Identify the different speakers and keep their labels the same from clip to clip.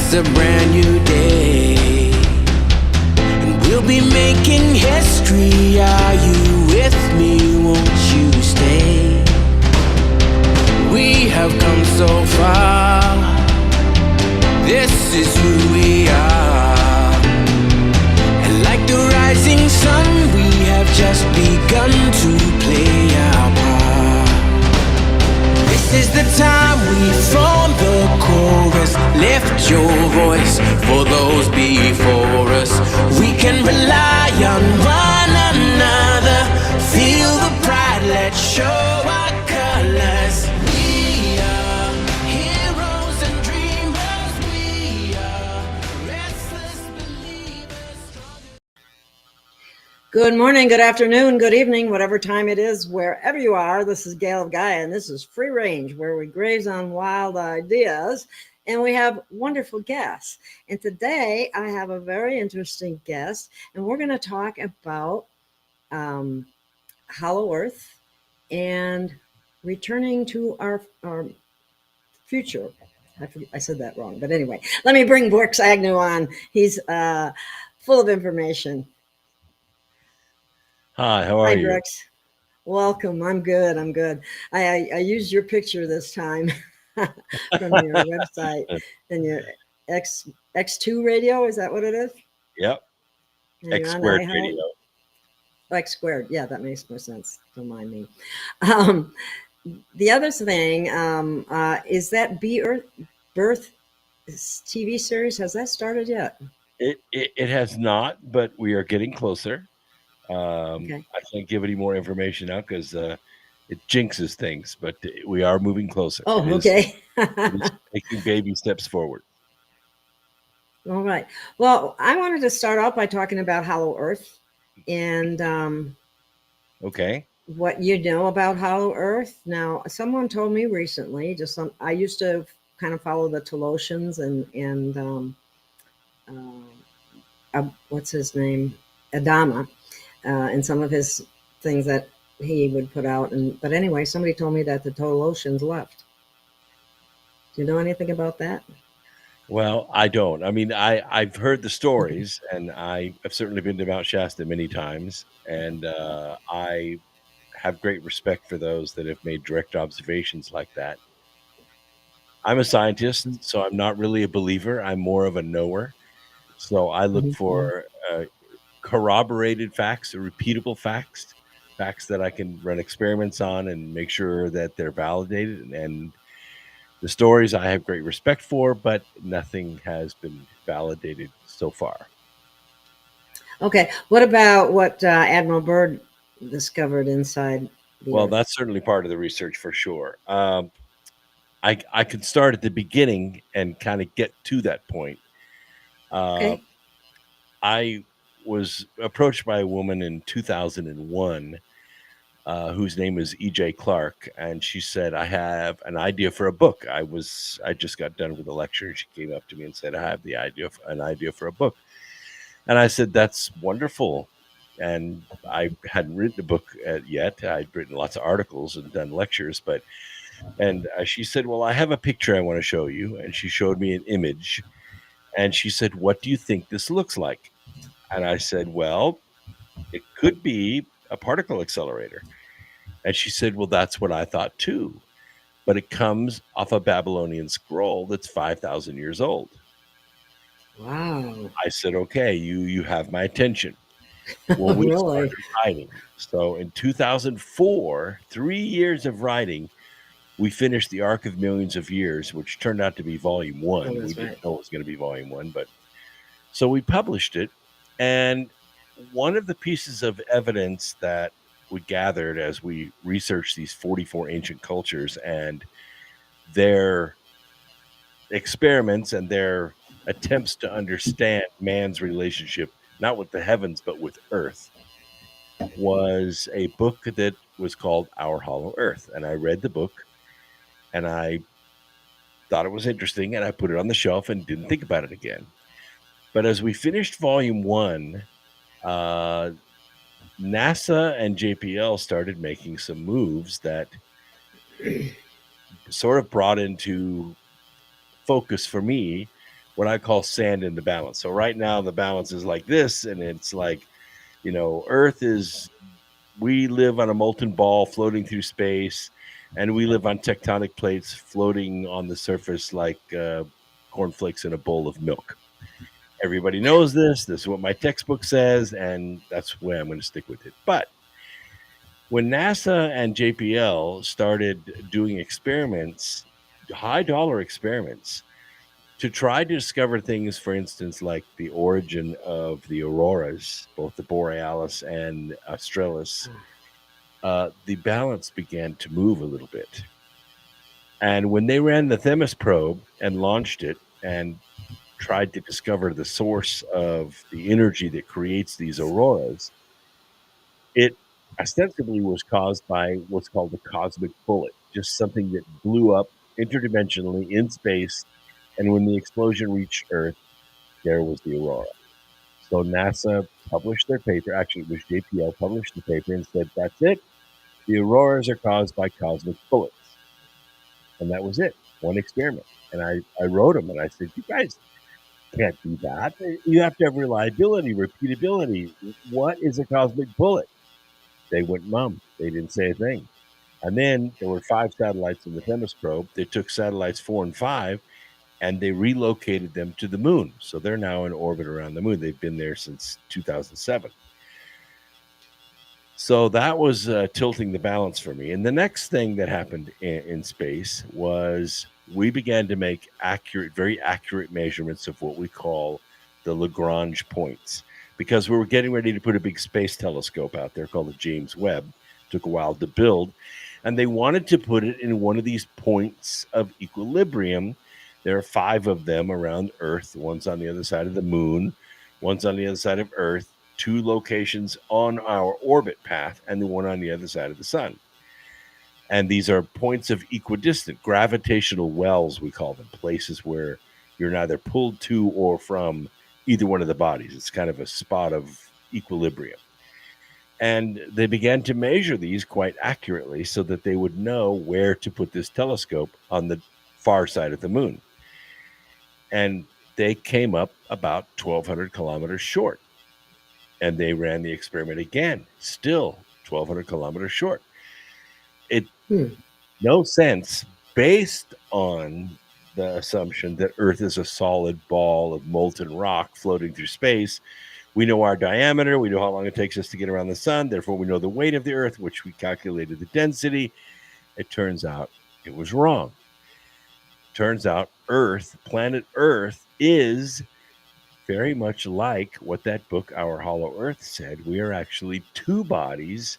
Speaker 1: it's a brand new day, and we'll be making history. Are you with me? Won't you stay? We have come so far. This is who we are. And like the rising sun, we have just begun to play our part. This is the time we form the chorus. Lift your voice for those before us. We can rely on one another. Feel the pride, let's show our colors. We are heroes and dreamers. We are restless believers.
Speaker 2: Good morning, good afternoon, good evening, whatever time it is, wherever you are. This is Gail of Gaia, and this is Free Range, where we graze on wild ideas, and we have wonderful guests. And today I have a very interesting guest, and we're going to talk about Hollow Earth and returning to our future. I said that wrong, but anyway, let me bring Brooks Agnew on. He's full of information.
Speaker 3: Hi, how are you?
Speaker 2: Brooks. Welcome. I'm good. I used your picture this time from your website and your X2 radio. Is that what it is?
Speaker 3: Yep.
Speaker 2: And
Speaker 3: X squared radio.
Speaker 2: X squared. Yeah, that makes more sense. Don't mind me. The other thing is that Birth TV series. Has that started yet?
Speaker 3: It has not, but we are getting closer.
Speaker 2: Okay.
Speaker 3: I can't give any more information out because it jinxes things, but we are moving closer.
Speaker 2: Oh, okay.
Speaker 3: It is taking baby steps forward.
Speaker 2: All right. Well, I wanted to start off by talking about Hollow Earth and
Speaker 3: Okay.
Speaker 2: what you know about Hollow Earth. Now, someone told me recently, I used to kind of follow the Tolosians and what's his name? Adama. And some of his things that he would put out. But anyway, somebody told me that the Tolosians left. Do you know anything about that?
Speaker 3: Well, I don't. I mean, I've heard the stories, and I've certainly been to Mount Shasta many times, and I have great respect for those that have made direct observations like that. I'm a scientist, so I'm not really a believer. I'm more of a knower. So I look for corroborated facts, or repeatable facts that I can run experiments on and make sure that they're validated. And the stories I have great respect for, but nothing has been validated so far.
Speaker 2: Okay. What about what Admiral Byrd discovered inside the
Speaker 3: Well,
Speaker 2: Earth?
Speaker 3: that's certainly part of the research for sure. I could start at the beginning and kind of get to that point.
Speaker 2: Okay.
Speaker 3: I was approached by a woman in 2001 whose name is E.J. Clark, and she said, I have an idea for a book. I just got done with a lecture, and she came up to me and said, I have an idea for a book. And I said, that's wonderful. And I hadn't written a book yet. I'd written lots of articles and done lectures, and she said, well, I have a picture I want to show you. And she showed me an image, and she said, what do you think this looks like? And I said, well, it could be a particle accelerator. And she said, well, that's what I thought too. But it comes off a Babylonian scroll that's 5,000 years old.
Speaker 2: Wow.
Speaker 3: I said, okay, you have my attention. Well, we
Speaker 2: Really?
Speaker 3: started writing. So in 2004, 3 years of writing, we finished the Arc of Millions of Years, which turned out to be volume 1.
Speaker 2: Oh,
Speaker 3: We
Speaker 2: that's
Speaker 3: didn't
Speaker 2: right.
Speaker 3: know it was going to be volume 1, but so we published it. And one of the pieces of evidence that we gathered as we researched these 44 ancient cultures and their experiments and their attempts to understand man's relationship, not with the heavens, but with Earth, was a book that was called Our Hollow Earth. And I read the book, and I thought it was interesting, and I put it on the shelf and didn't think about it again. But as we finished volume 1, NASA and JPL started making some moves that sort of brought into focus for me what I call sand in the balance. So right now the balance is like this, and it's like, Earth is, we live on a molten ball floating through space, and we live on tectonic plates floating on the surface like cornflakes in a bowl of milk. Everybody knows this. This is what my textbook says, and that's where I'm going to stick with it. But when NASA and JPL started doing experiments, high dollar experiments, to try to discover things, for instance, like the origin of the auroras, both the Borealis and Australis, the balance began to move a little bit. And when they ran the Themis probe and launched it and tried to discover the source of the energy that creates these auroras, it ostensibly was caused by what's called the cosmic bullet, just something that blew up interdimensionally in space. And when the explosion reached Earth, there was the aurora. So NASA published their paper. Actually, it was JPL published the paper and said, that's it. The auroras are caused by cosmic bullets. And that was it. One experiment. And I wrote them and I said, you guys can't do that. You have to have reliability, repeatability. What is a cosmic bullet? They went mum. They didn't say a thing. And then there were 5 satellites in the Themis probe. They took satellites 4 and 5 and they relocated them to the moon. So they're now in orbit around the moon. They've been there since 2007. So that was tilting the balance for me. And the next thing that happened in space was we began to make very accurate measurements of what we call the Lagrange points, because we were getting ready to put a big space telescope out there called the James Webb. It took a while to build. And they wanted to put it in one of these points of equilibrium. There are 5 of them around Earth. One's on the other side of the moon. One's on the other side of Earth. 2 locations on our orbit path, and the one on the other side of the sun. And these are points of equidistant, gravitational wells, we call them, places where you're neither pulled to or from either one of the bodies. It's kind of a spot of equilibrium. And they began to measure these quite accurately so that they would know where to put this telescope on the far side of the moon. And they came up about 1,200 kilometers short. And they ran the experiment again, still 1,200 kilometers short. It no sense, based on the assumption that Earth is a solid ball of molten rock floating through space. We know our diameter. We know how long it takes us to get around the sun. Therefore, we know the weight of the Earth, which we calculated the density. It turns out it was wrong. Turns out planet Earth, is very much like what that book, Our Hollow Earth, said. We are actually 2 bodies,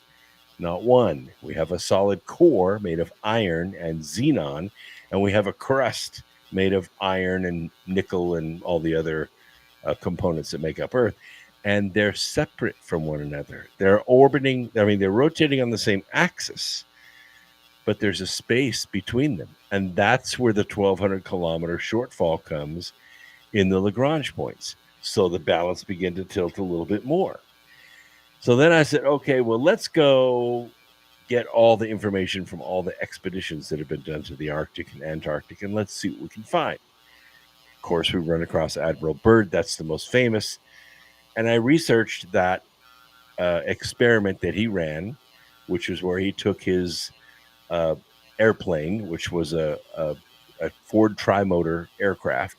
Speaker 3: not one. We have a solid core made of iron and xenon, and we have a crust made of iron and nickel and all the other components that make up Earth. And they're separate from one another. They're rotating on the same axis, but there's a space between them. And that's where the 1,200 kilometer shortfall comes in the Lagrange points. So the balance began to tilt a little bit more. So then I said, okay, well, let's go get all the information from all the expeditions that have been done to the Arctic and Antarctic, and let's see what we can find. Of course, we run across Admiral Byrd. That's the most famous. And I researched that experiment that he ran, which was where he took his airplane, which was a Ford tri-motor aircraft.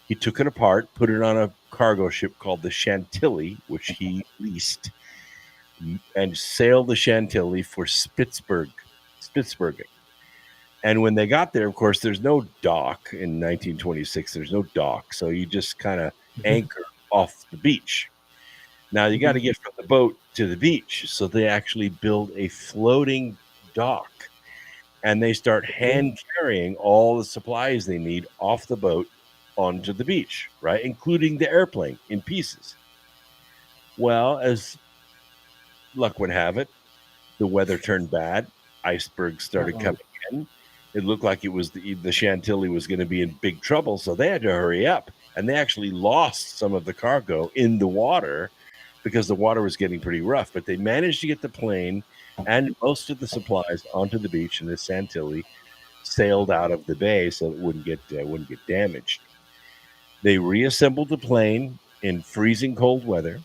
Speaker 3: He took it apart, put it on a cargo ship called the Chantilly, which he leased, and sailed the Chantilly for Spitsbergen. And when they got there, of course, there's no dock in 1926. There's no dock. So you just kind of anchor off the beach. Now you got to get from the boat to the beach. So they actually build a floating dock, and they start hand carrying all the supplies they need off the boat onto the beach, right? Including the airplane in pieces. Well, as luck would have it, the weather turned bad. Icebergs started coming in. It looked like it was the Chantilly was going to be in big trouble, so they had to hurry up. And they actually lost some of the cargo in the water because the water was getting pretty rough. But they managed to get the plane and most of the supplies onto the beach, and the Chantilly sailed out of the bay so it wouldn't get damaged. They reassembled the plane in freezing cold weather,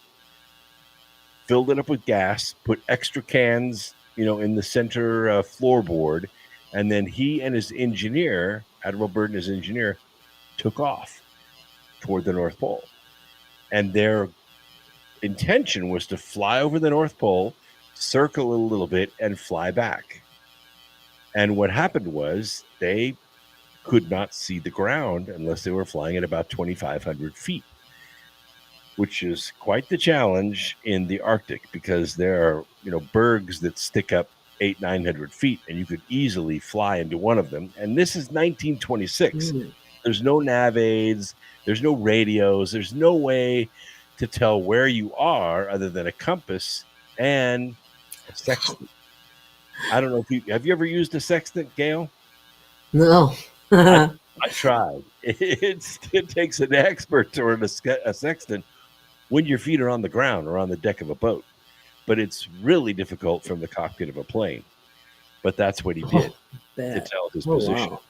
Speaker 3: filled it up with gas, put extra cans, in the center floorboard, and then he and his engineer, Admiral Byrd and his engineer, took off toward the North Pole. And their intention was to fly over the North Pole, circle a little bit, and fly back. And what happened was they could not see the ground unless they were flying at about 2,500 feet, which is quite the challenge in the Arctic because there are, bergs that stick up 800-900 feet, and you could easily fly into one of them. And this is 1926. There's no nav aids, there's no radios, there's no way to tell where you are other than a compass and a sextant. I don't know if have you ever used a sextant, Gail?
Speaker 2: No.
Speaker 3: I tried. It takes an expert or a sextant when your feet are on the ground or on the deck of a boat, but it's really difficult from the cockpit of a plane. But that's what he did to tell his position. Wow.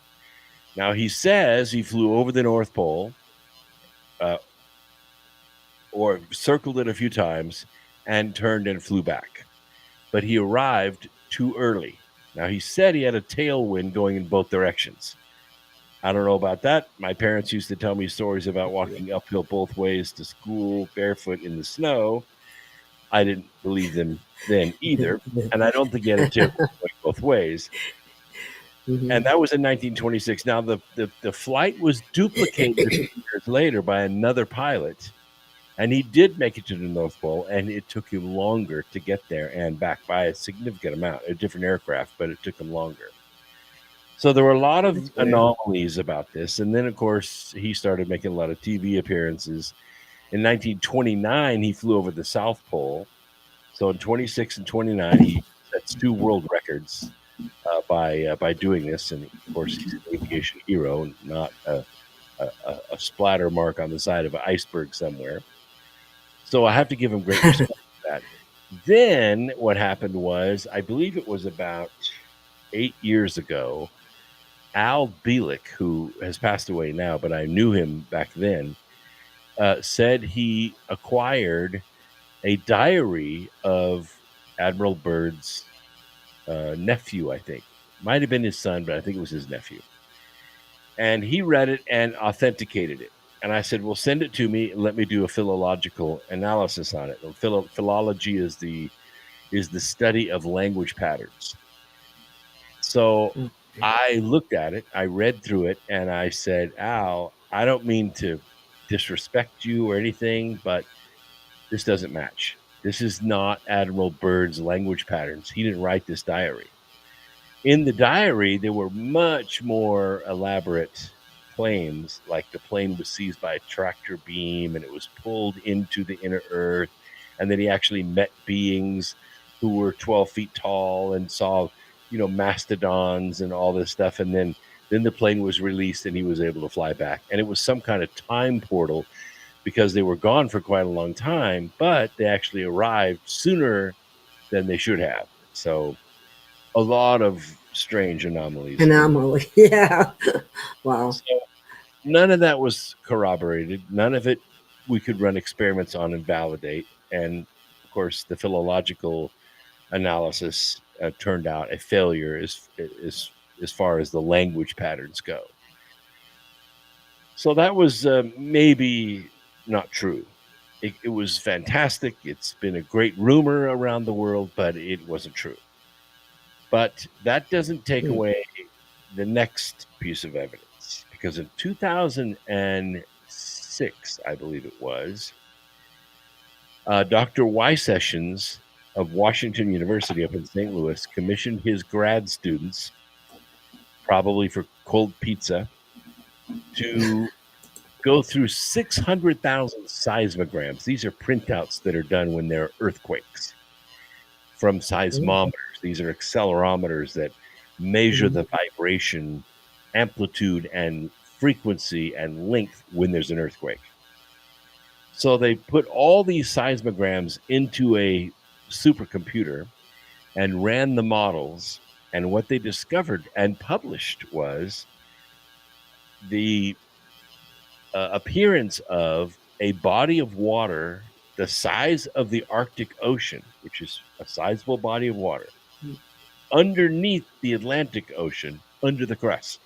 Speaker 3: Now, he says he flew over the North Pole or circled it a few times and turned and flew back. But he arrived too early. Now, he said he had a tailwind going in both directions. I don't know about that. My parents used to tell me stories about walking uphill both ways to school barefoot in the snow. I didn't believe them then either. And I don't think he had a tailwind going both ways. And that was in 1926. Now, the flight was duplicated years later by another pilot. And he did make it to the North Pole, and it took him longer to get there and back by a significant amount. A different aircraft, but it took him longer. So there were a lot of anomalies about this. And then, of course, he started making a lot of TV appearances. In 1929, he flew over the South Pole. So in 26 and 29, he sets 2 world records by doing this. And, of course, he's an aviation hero and not a splatter mark on the side of an iceberg somewhere. So I have to give him great respect for that. Then what happened was, I believe it was about 8 years ago, Al Bielek, who has passed away now, but I knew him back then, said he acquired a diary of Admiral Byrd's nephew, I think. Might have been his son, but I think it was his nephew. And he read it and authenticated it. And I said, well, send it to me and let me do a philological analysis on it. Philology is the study of language patterns. So I looked at it, I read through it, and I said, Al, I don't mean to disrespect you or anything, but this doesn't match. This is not Admiral Byrd's language patterns. He didn't write this diary. In the diary, there were much more elaborate claims, like the plane was seized by a tractor beam and it was pulled into the inner earth. And then he actually met beings who were 12 feet tall and saw, mastodons and all this stuff. And then the plane was released and he was able to fly back. And it was some kind of time portal because they were gone for quite a long time, but they actually arrived sooner than they should have. So a lot of strange anomalies.
Speaker 2: Yeah. Wow.
Speaker 3: So none of that was corroborated. None of it we could run experiments on and validate. And of course, the philological analysis turned out a failure as far as the language patterns go. So that was maybe not true. It was fantastic. It's been a great rumor around the world, but it wasn't true. But that doesn't take away the next piece of evidence, because in 2006, I believe it was, Dr. Y. Sessions of Washington University up in St. Louis commissioned his grad students, probably for cold pizza, to go through 600,000 seismograms. These are printouts that are done when there are earthquakes from seismometers. These are accelerometers that measure the vibration, amplitude, and frequency and length when there's an earthquake. So they put all these seismograms into a supercomputer and ran the models. And what they discovered and published was the appearance of a body of water the size of the Arctic Ocean, which is a sizable body of water, underneath the Atlantic Ocean, under the crust.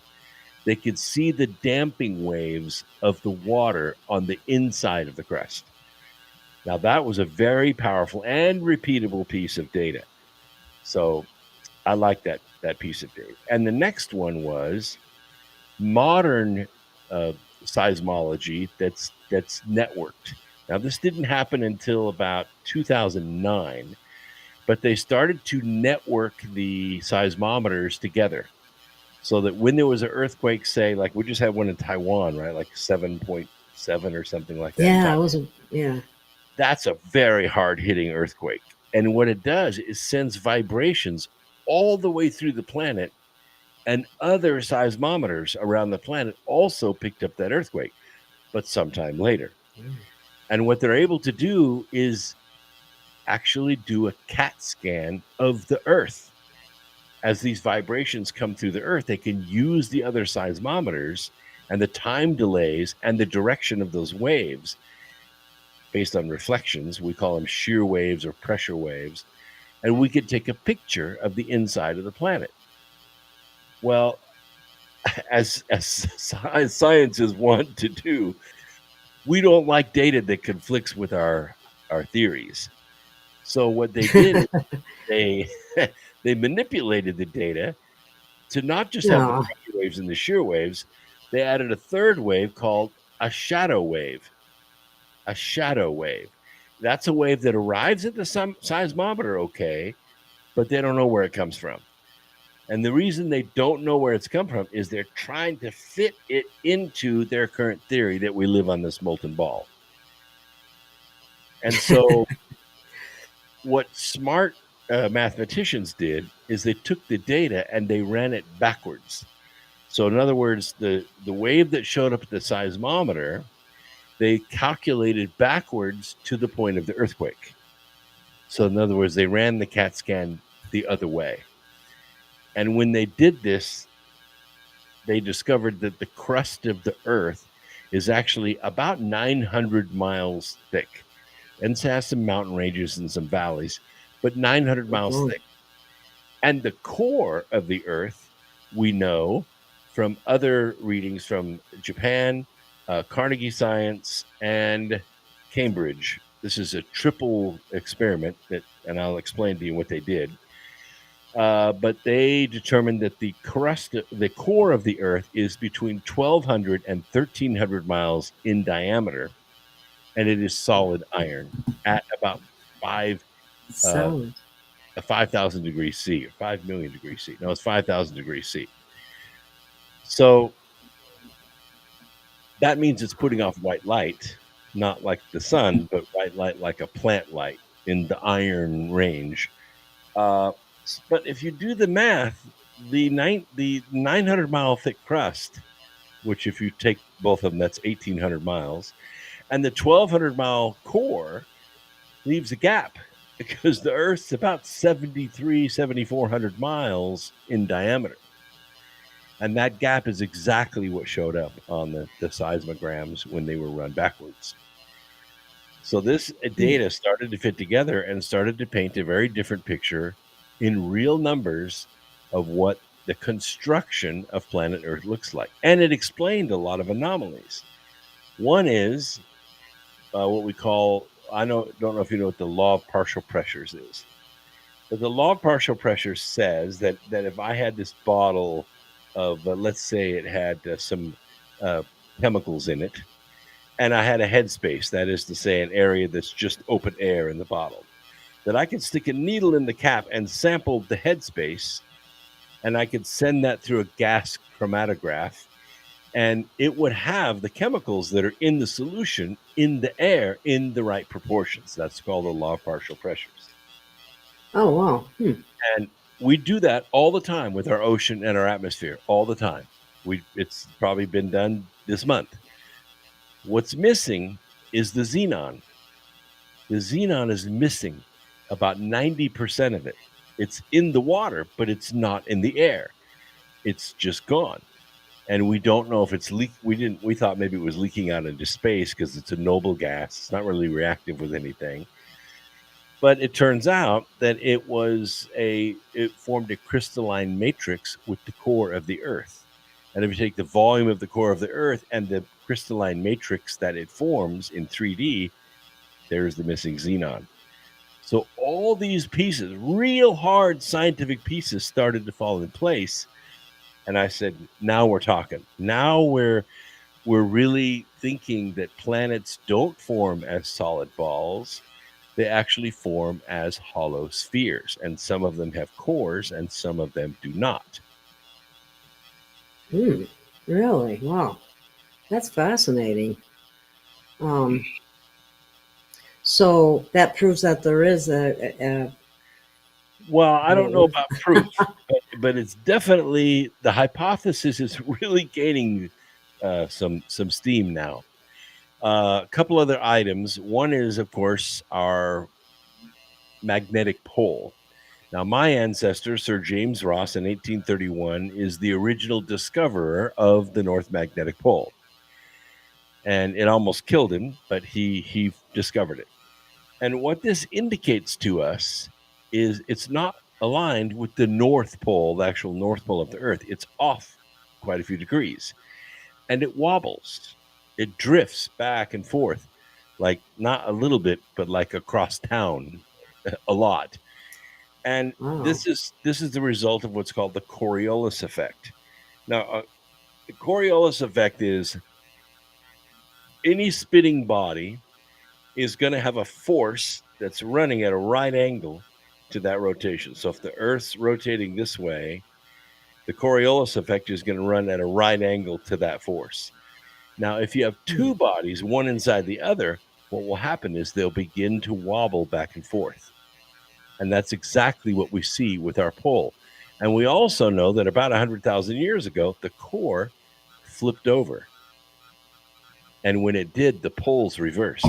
Speaker 3: They could see the damping waves of the water on the inside of the crust. Now, that was a very powerful and repeatable piece of data. So I like that piece of data. And the next one was modern seismology that's networked. Now, this didn't happen until about 2009, but they started to network the seismometers together so that when there was an earthquake, say, like we just had one in Taiwan, right, like 7.7 or something like that.
Speaker 2: Yeah, it was
Speaker 3: That's a very hard-hitting earthquake. And what it does is sends vibrations all the way through the planet, and other seismometers around the planet also picked up that earthquake, but sometime later. And what they're able to do is actually do a CAT scan of the Earth. As these vibrations come through the Earth, they can use the other seismometers and the time delays and the direction of those waves based on reflections. We call them shear waves or pressure waves. And we could take a picture of the inside of the planet. Well, as scientists want to do, we don't like data that conflicts with our theories. So what they did, they manipulated the data to not just have the pressure waves and the shear waves. They added a third wave called a shadow wave. A shadow wave. That's a wave that arrives at the seismometer, okay, but they don't know where it comes from. And the reason they don't know where it's come from is they're trying to fit it into their current theory that we live on this molten ball. And so what smart mathematicians did is they took the data and they ran it backwards. So in other words, the wave that showed up at the seismometer, they calculated backwards to the point of the earthquake. So in other words, they ran the CAT scan the other way. And when they did this, they discovered that the crust of the Earth is actually about 900 miles thick. And it has some mountain ranges and some valleys, but 900 miles thick. And the core of the Earth, we know from other readings from Japan, Carnegie Science, and Cambridge. This is a triple experiment and I'll explain to you what they did. But they determined that the core of the Earth is between 1,200 and 1,300 miles in diameter, and it is solid iron at about 5,000 degrees C, or 5 million degrees C. No, it's 5,000 degrees C. So that means it's putting off white light, not like the sun, but white light like a plant light in the iron range. But if you do the math, the 900 mile thick crust, which if you take both of them, that's 1,800 miles, and the 1,200 mile core leaves a gap because the Earth's about 7,400 miles in diameter. And that gap is exactly what showed up on the seismograms when they were run backwards. So this data started to fit together and started to paint a very different picture in real numbers of what the construction of planet Earth looks like. And it explained a lot of anomalies. One is what we call, don't know if you know what the law of partial pressures is. But the law of partial pressures says that if I had this bottle of, let's say it had some chemicals in it, and I had a headspace, that is to say an area that's just open air in the bottle, that I could stick a needle in the cap and sample the headspace, and I could send that through a gas chromatograph, and it would have the chemicals that are in the solution in the air in the right proportions. That's called the law of partial pressures.
Speaker 2: Oh, wow.
Speaker 3: And we do that all the time with our ocean and our atmosphere, all the time. It's probably been done this month. What's missing is the xenon. The xenon is missing about 90% of it. It's in the water, but it's not in the air. It's just gone. and we don't know if it's we thought maybe it was leaking out into space because it's a noble gas. It's not really reactive with anything. But it turns out that it formed a crystalline matrix with the core of the Earth. And if you take the volume of the core of the Earth and the crystalline matrix that it forms in 3D, there's the missing xenon. So all these pieces, real hard scientific pieces, started to fall in place. And I said, now we're talking. Now we're really thinking that planets don't form as solid balls. They actually form as hollow spheres, and some of them have cores and some of them do not.
Speaker 2: Really? Wow. That's fascinating. So that proves that there is
Speaker 3: well, I don't know about proof, but it's definitely, the hypothesis is really gaining some steam now. A couple other items. One is, of course, our magnetic pole. Now, my ancestor, Sir James Ross, in 1831, is the original discoverer of the North Magnetic Pole. And it almost killed him, but he discovered it. And what this indicates to us is it's not aligned with the North Pole, the actual North Pole of the Earth. It's off quite a few degrees. And it wobbles. It drifts back and forth, like not a little bit, but like across town a lot. And this is the result of what's called the Coriolis effect. Now, the Coriolis effect is any spinning body is going to have a force that's running at a right angle to that rotation. So if the Earth's rotating this way, the Coriolis effect is going to run at a right angle to that force. Now, if you have two bodies, one inside the other, what will happen is they'll begin to wobble back and forth. And that's exactly what we see with our pole. And we also know that about 100,000 years ago, the core flipped over. And when it did, the poles reversed.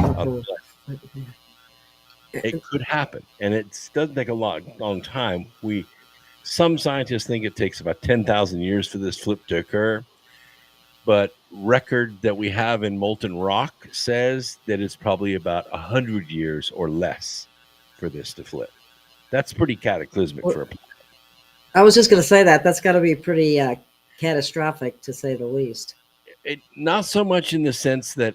Speaker 3: It could happen. And it doesn't take a long time. Some scientists think it takes about 10,000 years for this flip to occur. But record that we have in molten rock says that it's probably about 100 years or less for this to flip. That's pretty cataclysmic for a planet.
Speaker 2: I was just going to say that's got to be pretty catastrophic, to say the least.
Speaker 3: Not so much in the sense that,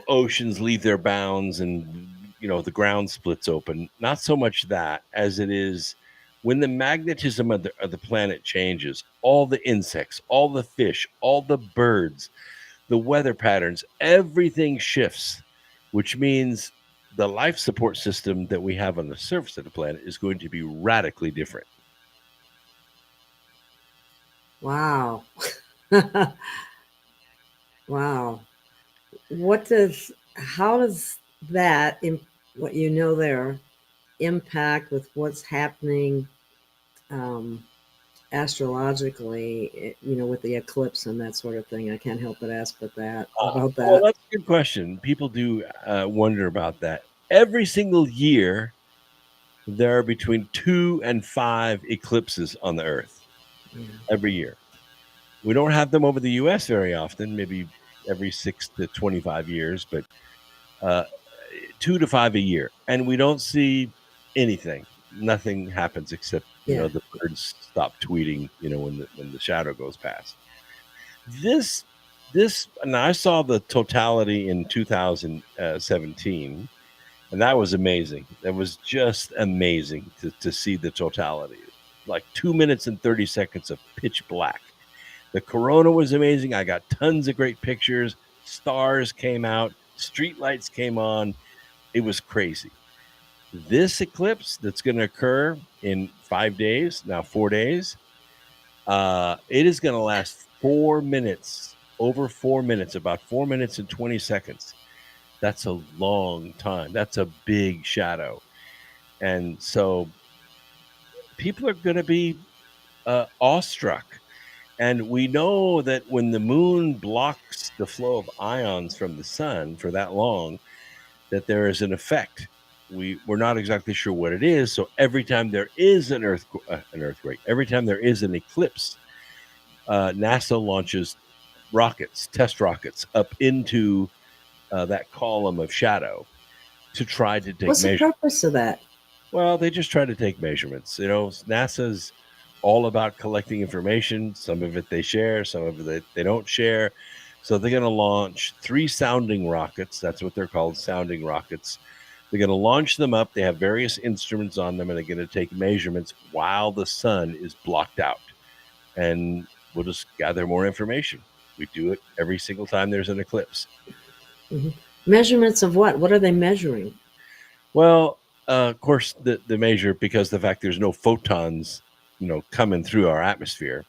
Speaker 3: oceans leave their bounds and, the ground splits open. Not so much that as it is when the magnetism of the planet changes, all the insects, all the fish, all the birds, the weather patterns, everything shifts, which means the life support system that we have on the surface of the planet is going to be radically different.
Speaker 2: Wow. Wow. How does that, what you know there, impact with what's happening astrologically, with the eclipse and that sort of thing? I can't help but ask about that.
Speaker 3: Well, that's a good question. People do wonder about that. Every single year, there are between 2 and 5 eclipses on the Earth. Yeah. Every year. We don't have them over the U.S. very often, maybe every 6 to 25 years, but 2 to 5 a year. And we don't see anything. Nothing happens except, the birds stop tweeting, when the shadow goes past. This, and I saw the totality in 2017, and that was amazing. That was just amazing to see the totality. Like 2 minutes and 30 seconds of pitch black. The corona was amazing. I got tons of great pictures. Stars came out. Streetlights came on. It was crazy. This eclipse that's going to occur in 5 days, now 4 days, it is going to last 4 minutes, over 4 minutes, about 4 minutes and 20 seconds. That's a long time. That's a big shadow. And so people are going to be awestruck. And we know that when the moon blocks the flow of ions from the sun for that long, that there is an effect. We're not exactly sure what it is. So every time there is an earthquake, every time there is an eclipse, NASA launches rockets, test rockets, up into that column of shadow to try to take
Speaker 2: What's the
Speaker 3: measurements.
Speaker 2: purpose of that?
Speaker 3: Well, they just try to take measurements. NASA's all about collecting information. Some of it they share, some of it they don't share. So they're going to launch 3 sounding rockets. That's what they're called, sounding rockets. They're going to launch them up. They have various instruments on them, and they're going to take measurements while the sun is blocked out. And we'll just gather more information. We do it every single time there's an eclipse.
Speaker 2: Measurements of what? What are they measuring?
Speaker 3: Well, of course, the measure, because the fact there's no photons, coming through our atmosphere.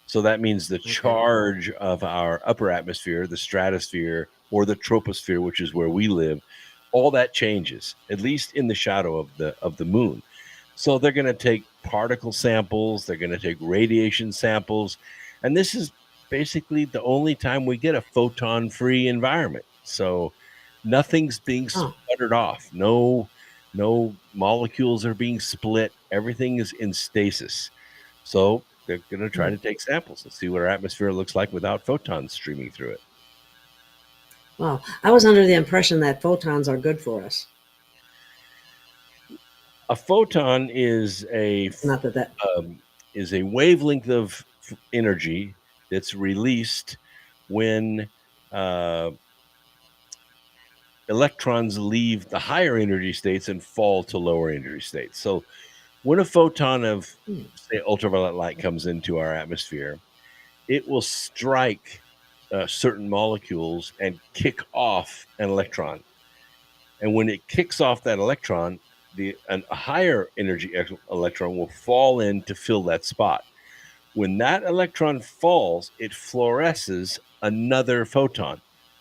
Speaker 3: So that means the charge of our upper atmosphere, the stratosphere, or the troposphere, which is where we live, all that changes, at least in the shadow of the moon. So they're going to take particle samples, they're going to take radiation samples, and this is basically the only time we get a photon-free environment. So nothing's being sputtered off. No molecules are being split. Everything is in stasis. So they're going to try to take samples and see what our atmosphere looks like without photons streaming through it.
Speaker 2: Well, I was under the impression that photons are good for us.
Speaker 3: A photon is a wavelength of energy that's released when electrons leave the higher energy states and fall to lower energy states. So when a photon of, say, ultraviolet light comes into our atmosphere, it will strike certain molecules and kick off an electron. And when it kicks off that electron, a higher energy electron will fall in to fill that spot. When that electron falls, it fluoresces another photon,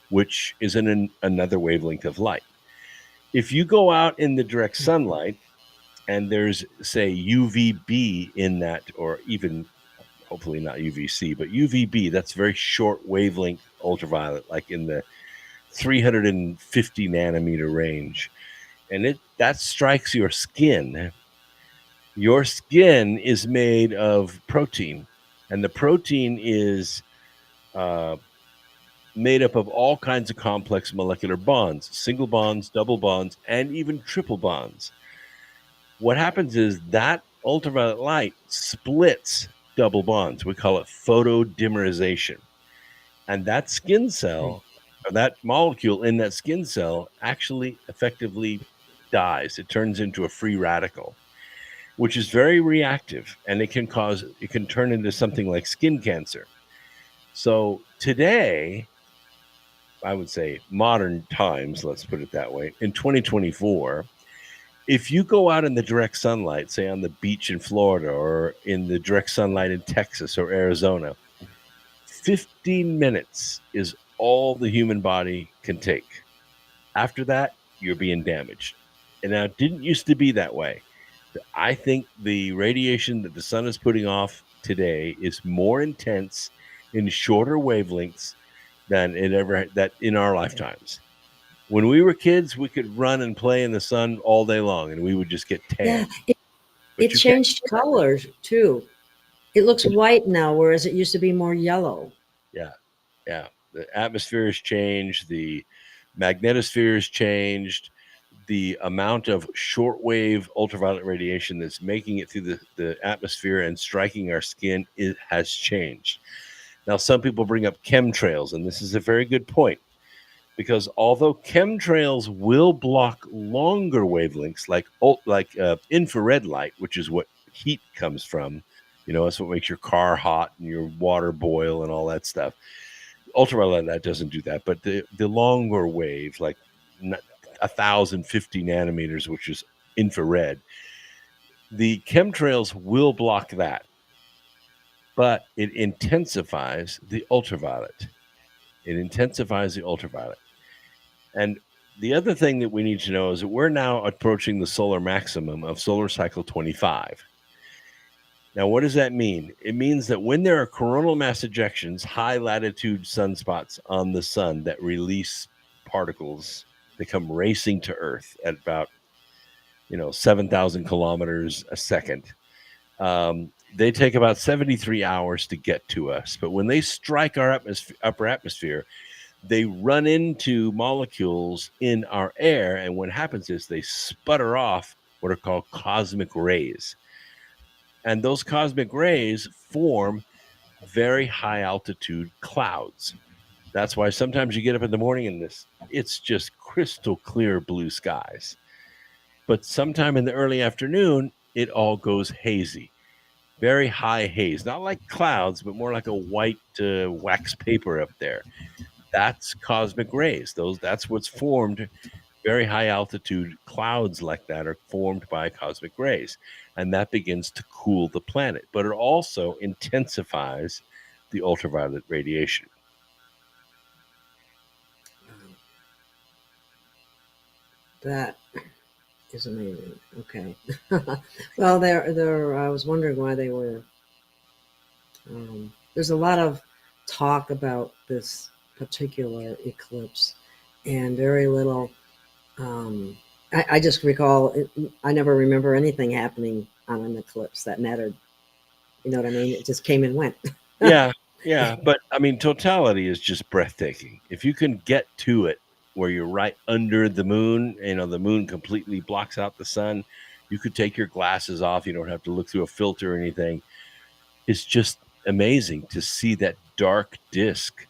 Speaker 3: which is another wavelength of light. If you go out in the direct sunlight and there's, say, UVB in that, or even hopefully not UVC, but UVB, that's very short wavelength ultraviolet, like in the 350 nanometer range. And that strikes your skin. Your skin is made of protein, and the protein is made up of all kinds of complex molecular bonds, single bonds, double bonds, and even triple bonds. What happens is that ultraviolet light splits double bonds. We call it photodimerization. And that skin cell, or that molecule in that skin cell, actually effectively dies. It turns into a free radical, which is very reactive, and it can turn into something like skin cancer. So today, I would say modern times, let's put it that way, in 2024, if you go out in the direct sunlight, say on the beach in Florida or in the direct sunlight in Texas or Arizona, 15 minutes is all the human body can take. After that, you're being damaged. And now it didn't used to be that way. I think the radiation that the sun is putting off today is more intense in shorter wavelengths than that in our lifetimes. When we were kids, we could run and play in the sun all day long, and we would just get tan.
Speaker 2: Yeah, it changed colors too. It looks white now, whereas it used to be more yellow.
Speaker 3: Yeah. The atmosphere has changed. The magnetosphere has changed. The amount of shortwave ultraviolet radiation that's making it through the atmosphere and striking our skin has changed. Now, some people bring up chemtrails, and this is a very good point, because although chemtrails will block longer wavelengths like infrared light, which is what heat comes from, that's what makes your car hot and your water boil and all that stuff. Ultraviolet light doesn't do that, but the longer wave, like 1,050 nanometers, which is infrared, the chemtrails will block that, but it intensifies the ultraviolet. And the other thing that we need to know is that we're now approaching the solar maximum of solar cycle 25. Now, what does that mean? It means that when there are coronal mass ejections, high latitude sunspots on the sun that release particles, they come racing to Earth at about 7,000 kilometers a second. They take about 73 hours to get to us, but when they strike our upper atmosphere, they run into molecules in our air, and what happens is they sputter off what are called cosmic rays. And those cosmic rays form very high altitude clouds. That's why sometimes you get up in the morning and it's just crystal clear blue skies. But sometime in the early afternoon, it all goes hazy. Very high haze, not like clouds, but more like a white wax paper up there. That's cosmic rays. That's what's formed. Very high altitude clouds like that are formed by cosmic rays, and that begins to cool the planet. But it also intensifies the ultraviolet radiation.
Speaker 2: That is amazing. Okay. Well, I was wondering why they were. There's a lot of talk about this particular eclipse, and very little. I just recall. I never remember anything happening on an eclipse that mattered. You know what I mean? It just came and went.
Speaker 3: Yeah, yeah. But I mean, totality is just breathtaking. If you can get to it where you're right under the moon, the moon completely blocks out the sun, you could take your glasses off. You don't have to look through a filter or anything. It's just amazing to see that dark disk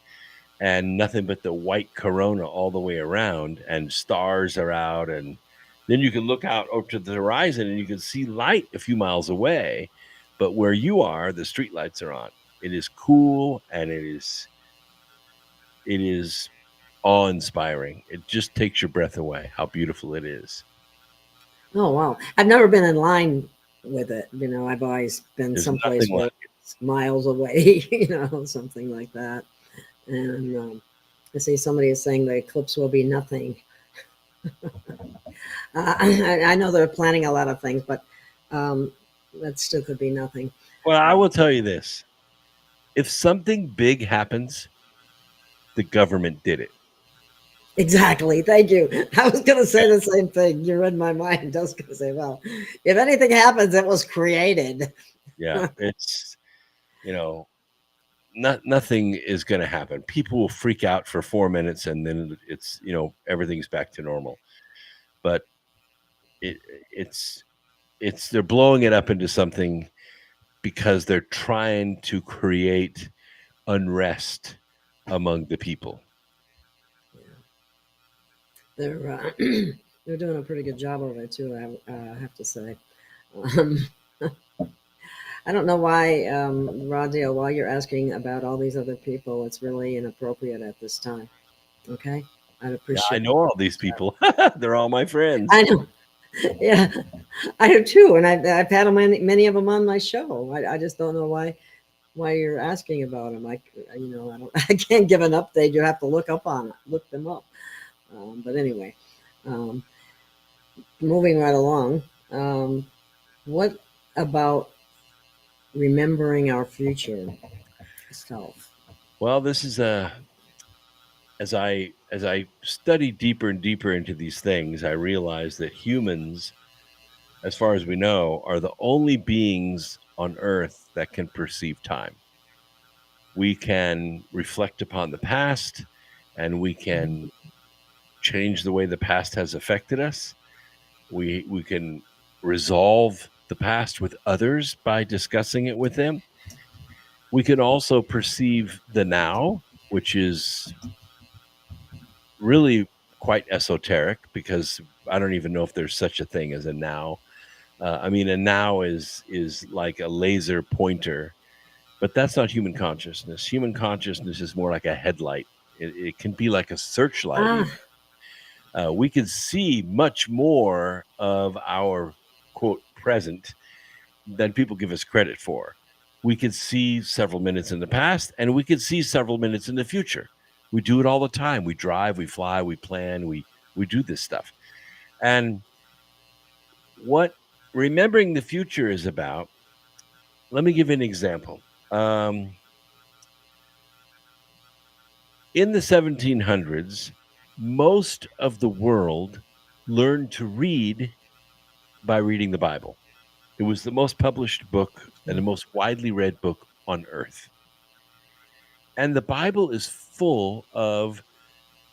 Speaker 3: and nothing but the white corona all the way around, and stars are out. And then you can look out over to the horizon and you can see light a few miles away. But where you are, the street lights are on. It is cool, and it is awe-inspiring. It just takes your breath away, how beautiful it is.
Speaker 2: Oh, wow. I've never been in line with it. I've always been
Speaker 3: There's
Speaker 2: someplace
Speaker 3: nothing
Speaker 2: where
Speaker 3: like
Speaker 2: it's miles away, something like that. And I see somebody is saying the eclipse will be nothing. I know they're planning a lot of things, but that still could be nothing.
Speaker 3: Well, I will tell you this. If something big happens, the government did it.
Speaker 2: Exactly. Thank you. I was going to say the same thing. You read my mind. I was going to say, well, if anything happens, it was created.
Speaker 3: Yeah, it's, nothing is going to happen. People will freak out for 4 minutes, and then it's, everything's back to normal. But it's they're blowing it up into something because they're trying to create unrest among the people.
Speaker 2: They're they're doing a pretty good job of it too. I have to say. I don't know why, Radia, while you're asking about all these other people, it's really inappropriate at this time. Okay, I'd appreciate.
Speaker 3: Yeah, I know all these people. They're all my friends.
Speaker 2: I know. Yeah, I do too, and I've had many of them on my show. I just don't know why you're asking about them. I can't give an update. You have to look them up. But anyway, moving right along. What about remembering our future self?
Speaker 3: Well, this is as I study deeper and deeper into these things, I realize that humans, as far as we know, are the only beings on Earth that can perceive time. We can reflect upon the past, and we can change the way the past has affected us. We can resolve the past with others by discussing it with them. We can also perceive the now, which is really quite esoteric, because I don't even know if there's such a thing as a now. A now is like a laser pointer, but that's not human consciousness. Human consciousness is more like a headlight. It can be like a searchlight. We can see much more of our, quote, present than people give us credit for. We can see several minutes in the past, and we can see several minutes in the future. We do it all the time. We drive, we fly, we plan, we do this stuff. And what remembering the future is about, let me give you an example. In the 1700s, most of the world learned to read by reading the Bible. It was the most published book and the most widely read book on earth. And the Bible is full of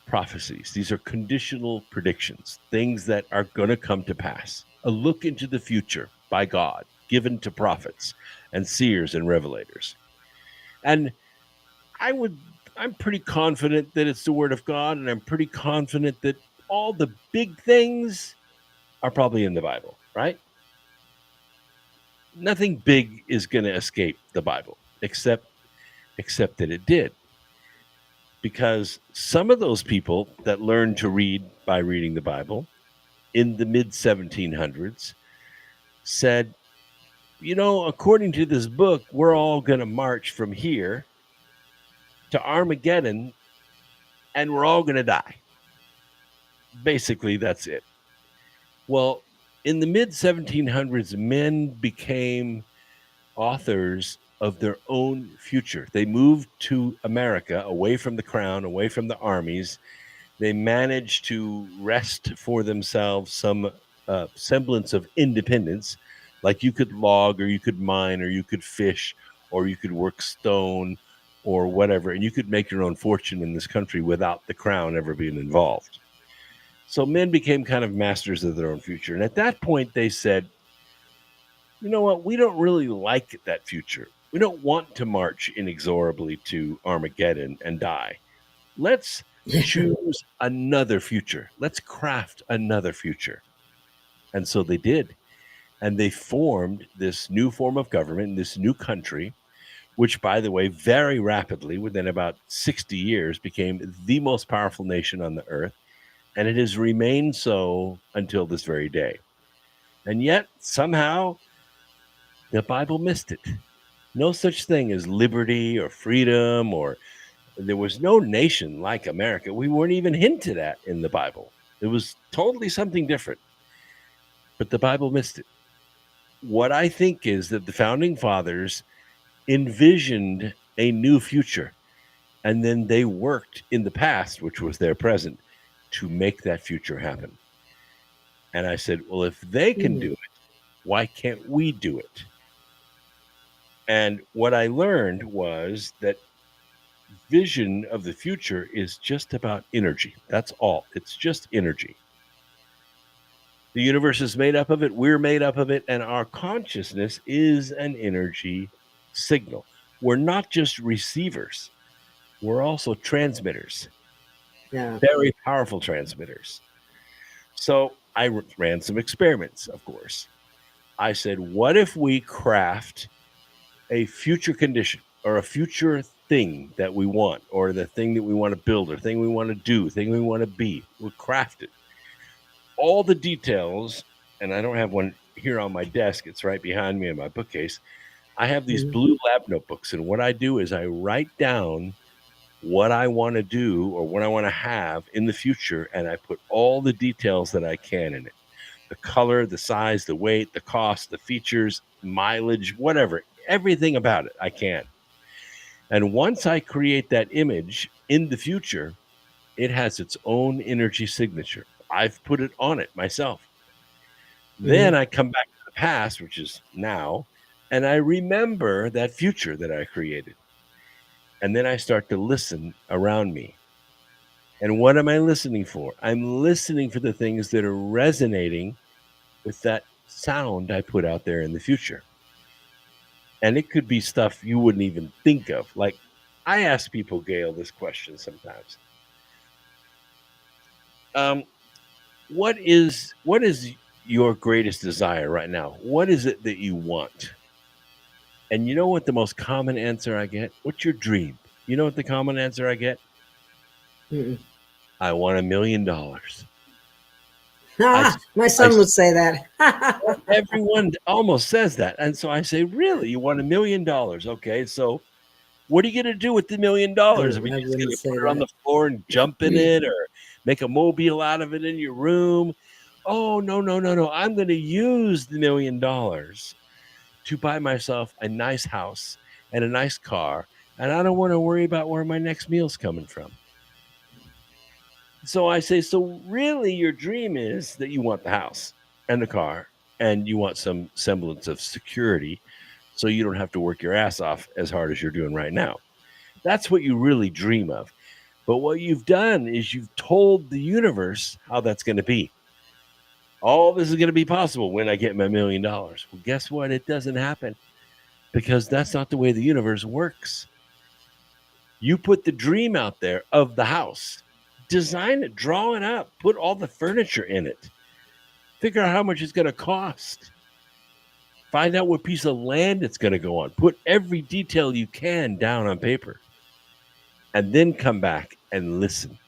Speaker 3: prophecies. These are conditional predictions, things that are going to come to pass. A look into the future by God, given to prophets and seers and revelators. And I'm pretty confident that it's the word of God, and I'm pretty confident that all the big things are probably in the Bible, right? Nothing big is going to escape the Bible, except that it did. Because some of those people that learned to read by reading the Bible in the mid 1700s said, according to this book, we're all going to march from here to Armageddon and we're all going to die. Basically, that's it. Well, in the mid 1700s, men became authors of their own future. They moved to America, away from the crown, away from the armies. They managed to wrest for themselves some semblance of independence, like you could log or you could mine or you could fish or you could work stone or whatever, and you could make your own fortune in this country without the crown ever being involved. So men became kind of masters of their own future. And at that point, they said, you know what? We don't really like that future. We don't want to march inexorably to Armageddon and die. Let's choose another future. Let's craft another future. And so they did. And they formed this new form of government, this new country, which, by the way, very rapidly, within about 60 years, became the most powerful nation on the earth. And it has remained so until this very day. And yet, somehow, the Bible missed it. No such thing as liberty or freedom, or there was no nation like America. We weren't even hinted at in the Bible. It was totally something different. But the Bible missed it. What I think is that the founding fathers envisioned a new future, and then they worked in the past, which was their present, to make that future happen. And I said, well, if they can do it, why can't we do it? And what I learned was that vision of the future is just about energy. That's all. It's just energy. The universe is made up of it. We're made up of it. And our consciousness is an energy signal. We're not just receivers. We're also transmitters.
Speaker 2: Yeah.
Speaker 3: Very powerful transmitters. So I ran some experiments, of course. I said, what if we craft a future condition or a future thing that we want, or the thing that we want to build, or thing we want to do, thing we want to be? We'll craft it. All the details, and I don't have one here on my desk. It's right behind me in my bookcase. I have these blue lab notebooks, and what I do is I write down what I want to do or what I want to have in the future, and I put all the details that I can in it. The color, the size, the weight, the cost, the features, mileage, whatever, everything about it I can. And once I create that image in the future, it has its own energy signature. I've put it on it myself. Then I come back to the past, which is now, and I remember that future that I created. And then I start to listen around me. And what am I listening for? I'm listening for the things that are resonating with that sound I put out there in the future. And it could be stuff you wouldn't even think of. Like, I ask people, Gail, this question sometimes. What is your greatest desire right now? What is it that you want? And you know what the most common answer I get? What's your dream? You know what the common answer I get? I want $1 million.
Speaker 2: My son would say that.
Speaker 3: Everyone almost says that. And so I say, really? You want $1 million? Okay, so what are you going to do with the $1 million? Are you just going to put it on the floor and jump in it, or make a mobile out of it in your room? Oh, no. I'm going to use the $1 million to buy myself a nice house and a nice car, and I don't want to worry about where my next meal's coming from. So I say, so really your dream is that you want the house and the car, and you want some semblance of security so you don't have to work your ass off as hard as you're doing right now. That's what you really dream of. But what you've done is you've told the universe how that's going to be. All this is going to be possible when I get my $1 million. Well, guess what? It doesn't happen, because that's not the way the universe works. You put the dream out there of the house, design it, draw it up, put all the furniture in it, figure out how much it's going to cost, find out what piece of land it's going to go on, put every detail you can down on paper, and then come back and listen.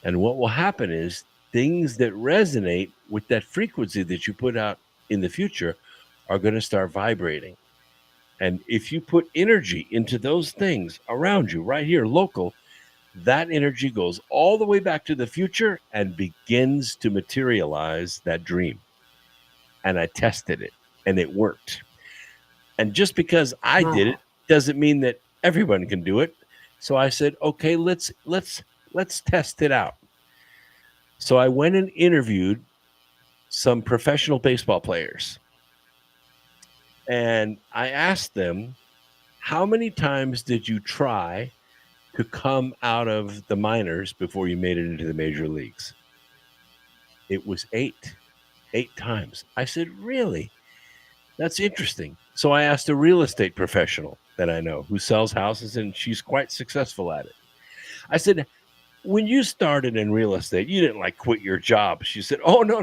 Speaker 3: And what will happen is things that resonate with that frequency that you put out in the future are going to start vibrating. And if you put energy into those things around you right here, local, that energy goes all the way back to the future and begins to materialize that dream. And I tested it and it worked. And just because I did it doesn't mean that everyone can do it. So I said, okay, let's test it out. So I went and interviewed some professional baseball players. And I asked them, how many times did you try to come out of the minors before you made it into the major leagues? It was 8 times. I said, really? That's interesting. So I asked a real estate professional that I know who sells houses, and she's quite successful at it. I said, when you started in real estate, you didn't like quit your job. She said, oh, no.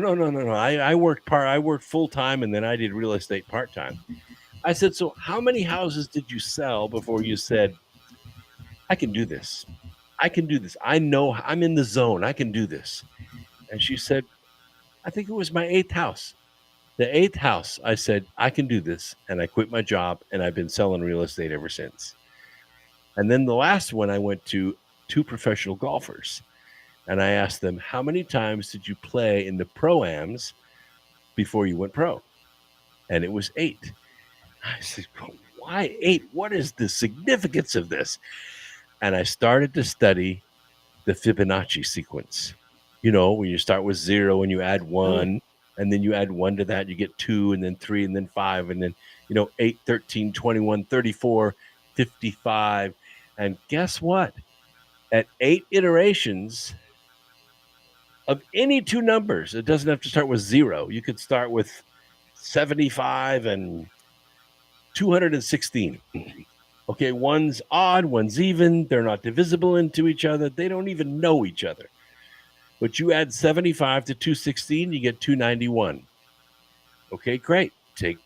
Speaker 3: I worked full time, and then I did real estate part time. I said, so how many houses did you sell before you said, I can do this? I can do this. I know I'm in the zone. I can do this. And she said, I think it was my 8th house. The 8th house, I said, I can do this. And I quit my job, and I've been selling real estate ever since. And then the last one, I went to 2 professional golfers. And I asked them, how many times did you play in the pro-ams before you went pro? And it was 8. I said, why 8? What is the significance of this? And I started to study the Fibonacci sequence. You know, when you start with 0 and you add 1, and then you add 1 to that, you get 2, and then 3, and then 5, and then, 8, 13, 21, 34, 55. And guess what? At 8 iterations of any 2 numbers, it doesn't have to start with 0. You could start with 75 and 216. Okay, one's odd, one's even. They're not divisible into each other. They don't even know each other. But you add 75 to 216, you get 291. Okay, great. Take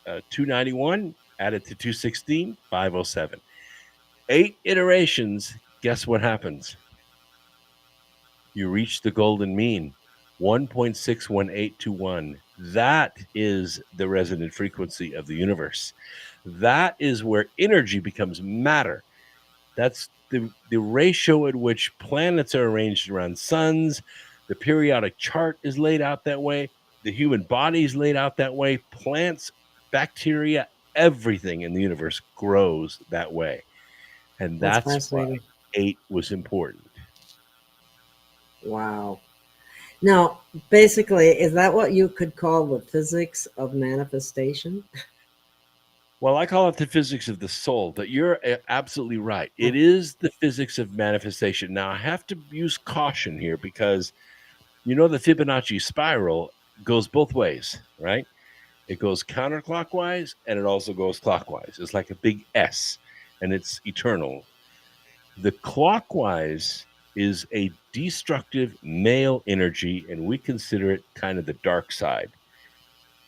Speaker 3: 291, add it to 216, 507. 8 iterations, guess what happens? You reach the golden mean, 1.61821. That is the resonant frequency of the universe. That is where energy becomes matter. That's the ratio at which planets are arranged around suns. The periodic chart is laid out that way. The human body is laid out that way. Plants, bacteria, everything in the universe grows that way. And that's why 8 was important.
Speaker 2: Wow. Now, basically, is that what you could call the physics of manifestation?
Speaker 3: Well, I call it the physics of the soul, but you're absolutely right. It is the physics of manifestation. Now, I have to use caution here because, the Fibonacci spiral goes both ways, right? It goes counterclockwise, and it also goes clockwise. It's like a big S, and it's eternal. The clockwise is a destructive male energy, and we consider it kind of the dark side.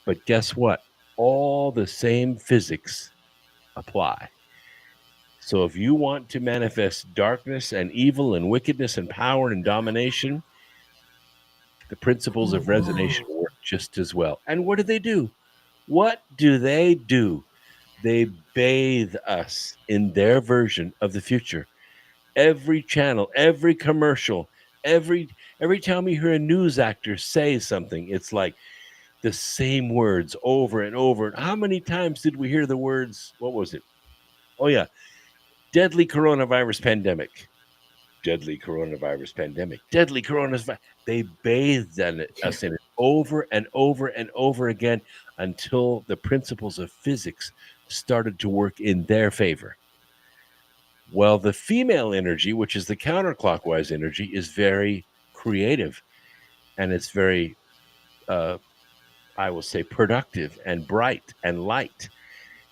Speaker 3: But guess what? All the same physics apply. So if you want to manifest darkness and evil and wickedness and power and domination, the principles of resonation work just as well. And what do? What do? They bathe us in their version of the future. Every channel, every commercial, every time you hear a news actor say something, it's like the same words over and over. How many times did we hear the words? What was it? Oh, yeah. Deadly coronavirus pandemic. Deadly coronavirus pandemic. Deadly coronavirus. They bathed us in it over and over and over again until the principles of physics started to work in their favor. Well, the female energy, which is the counterclockwise energy, is very creative, and it's very, uh, I will say, productive and bright and light.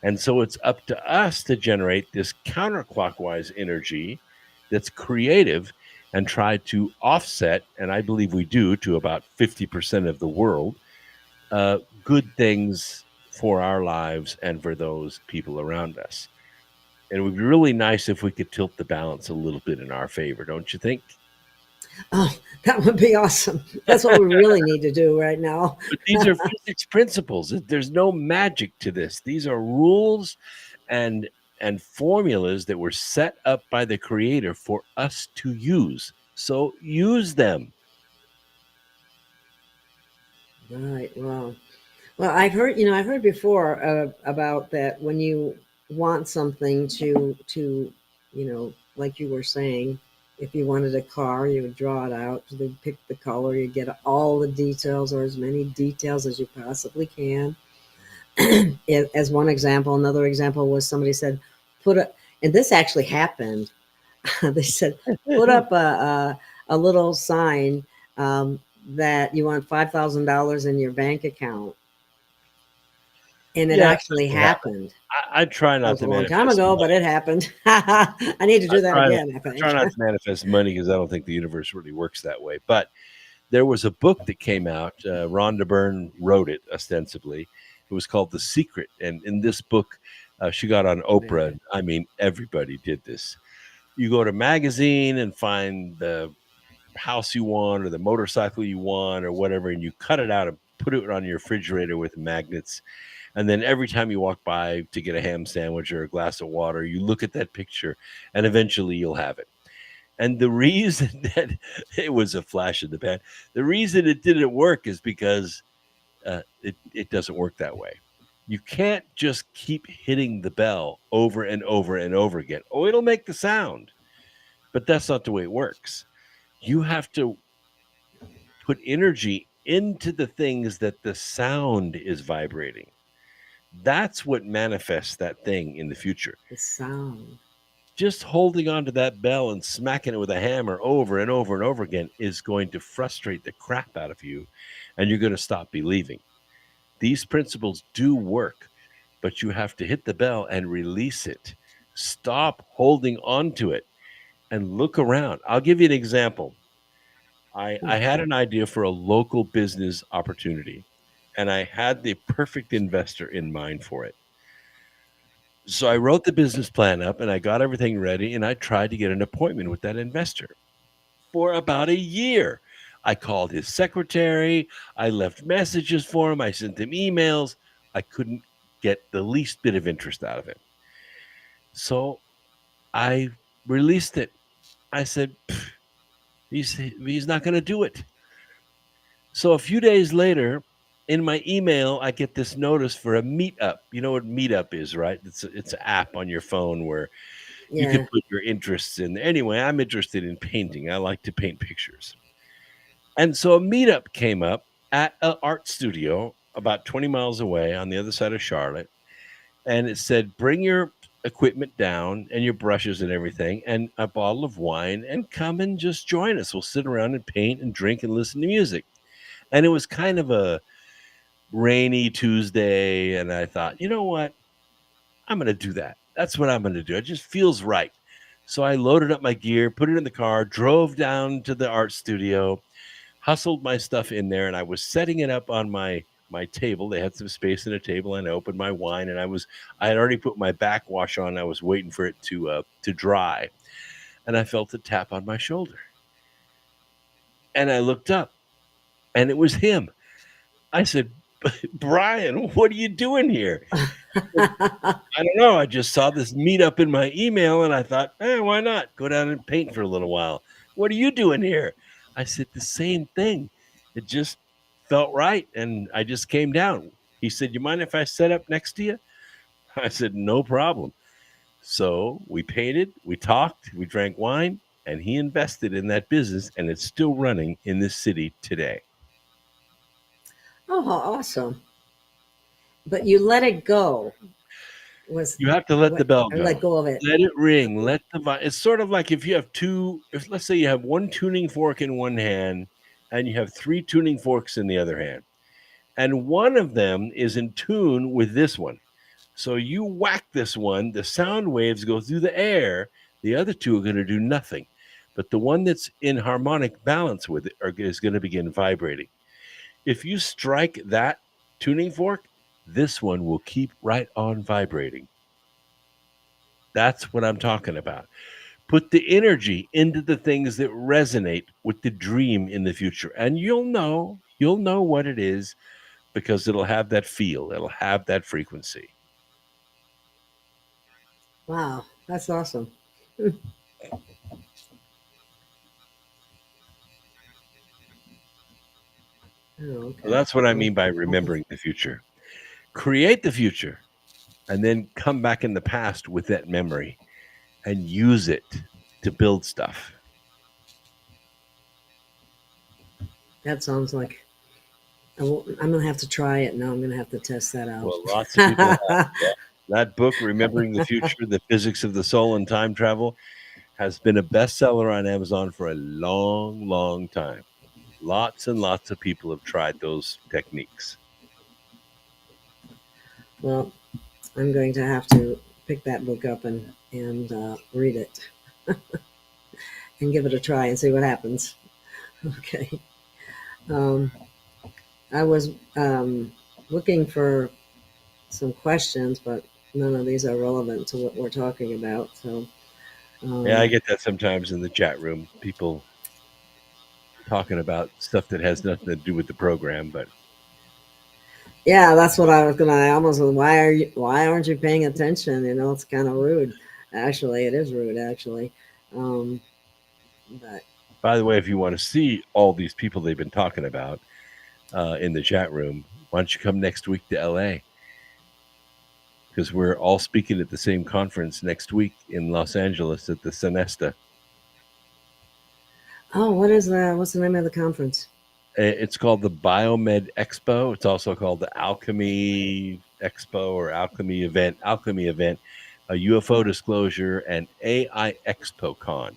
Speaker 3: And so it's up to us to generate this counterclockwise energy that's creative and try to offset, and I believe we do to about 50% of the world, good things for our lives and for those people around us. And it would be really nice if we could tilt the balance a little bit in our favor, don't you think?
Speaker 2: Oh, that would be awesome. That's what we really need to do right now.
Speaker 3: But these are physics principles. There's no magic to this. These are rules and formulas that were set up by the creator for us to use. So use them.
Speaker 2: Right. Wow. Well, I've heard before about that when you want something like you were saying, if you wanted a car, you would draw it out, you pick the color, you get all the details or as many details as you possibly can. As one example, another example was somebody said, and this actually happened. They said, put up a little sign that you want $5,000 in your bank account. And it actually happened.
Speaker 3: I try
Speaker 2: It
Speaker 3: not
Speaker 2: was
Speaker 3: to
Speaker 2: a long
Speaker 3: manifest
Speaker 2: time ago,
Speaker 3: money.
Speaker 2: but it happened. I need to do that again, I
Speaker 3: I
Speaker 2: think.
Speaker 3: try not to manifest money because I don't think the universe really works that way. But there was a book that came out. Rhonda Byrne wrote it ostensibly. It was called The Secret. And in this book, she got on Oprah. And, I mean, everybody did this. You go to a magazine and find the house you want or the motorcycle you want or whatever, and you cut it out and put it on your refrigerator with magnets. And then every time you walk by to get a ham sandwich or a glass of water, you look at that picture and eventually you'll have it. And the reason that it was a flash in the pan, the reason it didn't work is because it doesn't work that way. You can't just keep hitting the bell over and over and over again. Oh, it'll make the sound, but that's not the way it works. You have to put energy into the things that the sound is vibrating. That's what manifests that thing in the future.
Speaker 2: The sound.
Speaker 3: Just holding onto that bell and smacking it with a hammer over and over and over again is going to frustrate the crap out of you, and you're going to stop believing. These principles do work, but you have to hit the bell and release it. Stop holding on to it and look around. I'll give you an example. I had an idea for a local business opportunity, and I had the perfect investor in mind for it. So I wrote the business plan up and I got everything ready, and I tried to get an appointment with that investor for about a year. I called his secretary. I left messages for him. I sent him emails. I couldn't get the least bit of interest out of him. So I released it. I said, he's not going to do it. So a few days later, in my email, I get this notice for a meetup. You know what meetup is, right? It's an app on your phone where you can put your interests in. Anyway, I'm interested in painting. I like to paint pictures. And so a meetup came up at an art studio about 20 miles away on the other side of Charlotte. And it said, bring your equipment down and your brushes and everything and a bottle of wine and come and just join us. We'll sit around and paint and drink and listen to music. And it was kind of a rainy Tuesday. And I thought, you know what? I'm going to do that. That's what I'm going to do. It just feels right. So I loaded up my gear, put it in the car, drove down to the art studio, hustled my stuff in there, and I was setting it up on my table. They had some space in a table, and I opened my wine, and I had already put my backwash on. I was waiting for it to dry, and I felt a tap on my shoulder. And I looked up, and it was him. I said, Brian, what are you doing here? I don't know. I just saw this meetup in my email, and I thought, why not? Go down and paint for a little while. What are you doing here? I said, the same thing. It just felt right, and I just came down. He said, you mind if I set up next to you? I said, no problem. So we painted, we talked, we drank wine, and he invested in that business, and it's still running in this city today.
Speaker 2: Oh, how awesome. But you let it go. was
Speaker 3: You have to let the bell
Speaker 2: or
Speaker 3: go.
Speaker 2: let go of it.
Speaker 3: Let it ring. It's sort of like if you have let's say you have one tuning fork in one hand and you have 3 tuning forks in the other hand, and one of them is in tune with this one. So you whack this one, the sound waves go through the air. The other 2 are going to do nothing. But the one that's in harmonic balance with it is going to begin vibrating. If you strike that tuning fork, this one will keep right on vibrating. That's what I'm talking about. Put the energy into the things that resonate with the dream in the future, and you'll know what it is because it'll have that feel, it'll have that frequency.
Speaker 2: Wow, that's awesome. Oh, okay.
Speaker 3: So that's what I mean by remembering the future. Create the future and then come back in the past with that memory and use it to build stuff.
Speaker 2: That sounds like I'm gonna have to try it now. I'm gonna have to test that out.
Speaker 3: Well, lots of people have. Yeah. That book, Remembering the Future, The Physics of the Soul and Time Travel, has been a bestseller on Amazon for a long, long time. Lots and lots of people have tried those techniques.
Speaker 2: Well, I'm going to have to pick that book up and read it and give it a try and see what happens. Okay. I was looking for some questions, but none of these are relevant to what we're talking about. So,
Speaker 3: Yeah, I get that sometimes in the chat room. People talking about stuff that has nothing to do with the program, but
Speaker 2: yeah, that's what I was gonna. I almost was, why aren't you paying attention? You know, it's kind of rude. Actually, it is rude. Actually, but
Speaker 3: by the way, if you want to see all these people they've been talking about in the chat room, why don't you come next week to LA? Because we're all speaking at the same conference next week in Los Angeles at the Sonesta.
Speaker 2: oh, what's the name of the conference?
Speaker 3: It's called the Biomed Expo. It's also called the Alchemy Expo or Alchemy Event, a UFO disclosure, and AI Expo Con.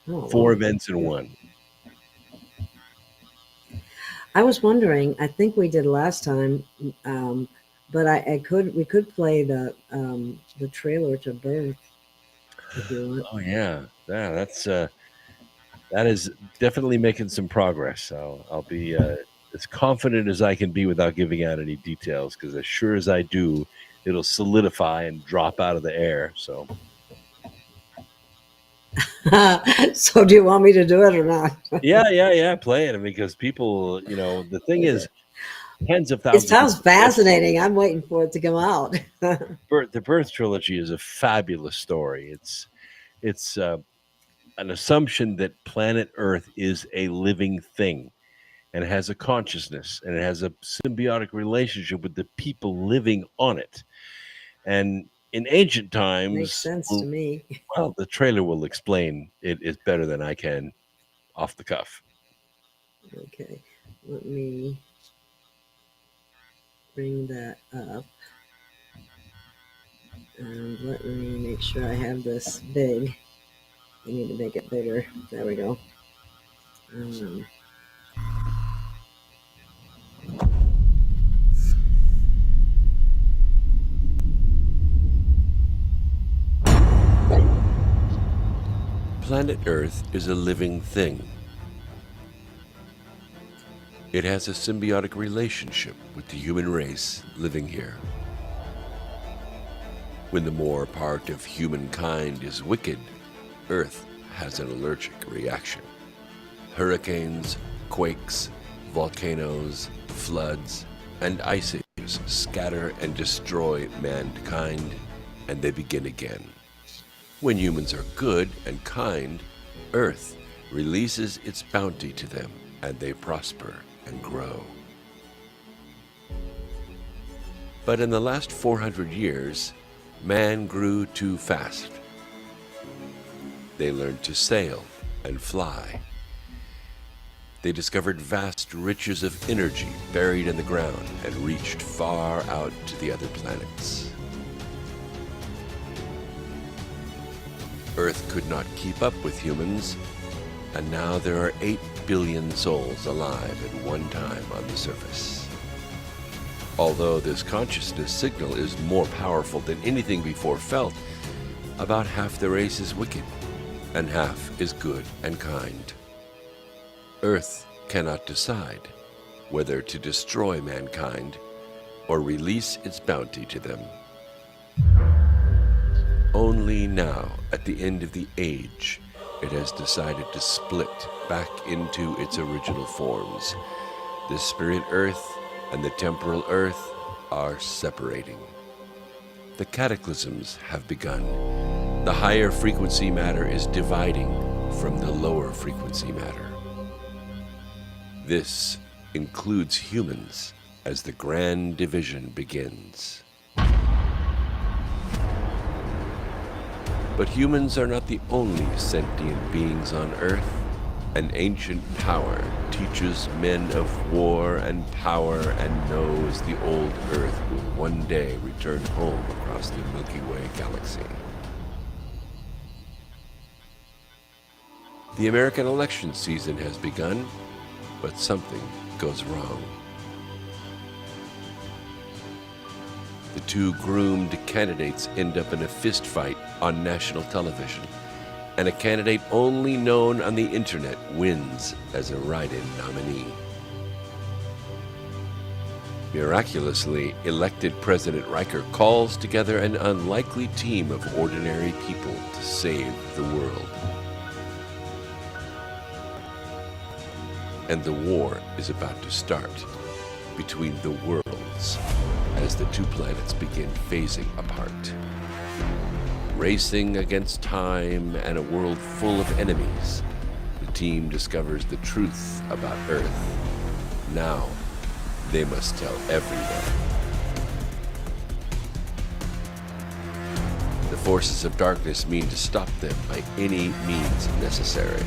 Speaker 2: Oh,
Speaker 3: 4
Speaker 2: wow.
Speaker 3: events in one.
Speaker 2: I was wondering. I think we did last time, but we could play the trailer to Birth if you want.
Speaker 3: Oh yeah, that's that is definitely making some progress. So I'll be as confident as I can be without giving out any details, because as sure as I do, it'll solidify and drop out of the air. So
Speaker 2: So, do you want me to do it or not?
Speaker 3: yeah, play it because people, the thing is, tens of
Speaker 2: It
Speaker 3: thousands.
Speaker 2: sounds fascinating. I'm waiting for it to come out.
Speaker 3: The Birth trilogy is a fabulous story. It's an assumption that planet Earth is a living thing and has a consciousness and it has a symbiotic relationship with the people living on it. And in ancient times,
Speaker 2: Makes sense to me.
Speaker 3: Well, the trailer will explain it is better than I can off the cuff.
Speaker 2: Okay, let me bring that up. And let me make sure I have this big. I need to make it bigger. There we go.
Speaker 3: Planet Earth is a living thing. It has a symbiotic relationship with the human race living here. When the more part of humankind is wicked, Earth has an allergic reaction. Hurricanes, quakes, volcanoes, floods, and ice ages scatter and destroy mankind, and they begin again. When humans are good and kind, Earth releases its bounty to them, and they prosper and grow. But in the last 400 years, man grew too fast. They learned to sail and fly.
Speaker 4: They discovered vast riches of energy buried in the ground and reached far out to the other planets. Earth could not keep up with humans, and now there are 8 billion souls alive at one time on the surface. Although this consciousness signal is more powerful than anything before felt, about half the race is wicked, and half is good and kind. Earth cannot decide whether to destroy mankind or release its bounty to them. Only now, at the end of the age, it has decided to split back into its original forms. The spirit Earth and the temporal Earth are separating. The cataclysms have begun. The higher frequency matter is dividing from the lower frequency matter. This includes humans as the grand division begins. But humans are not the only sentient beings on Earth. An ancient power teaches men of war and power and knows the old Earth will one day return home across the Milky Way galaxy. The American election season has begun, but something goes wrong. The two groomed candidates end up in a fistfight on national television, and a candidate only known on the internet wins as a write-in nominee. Miraculously, elected President Riker calls together an unlikely team of ordinary people to save the world. And the war is about to start between the worlds as the two planets begin phasing apart. Racing against time and a world full of enemies, the team discovers the truth about Earth. Now, they must tell everyone. The forces of darkness mean to stop them by any means necessary.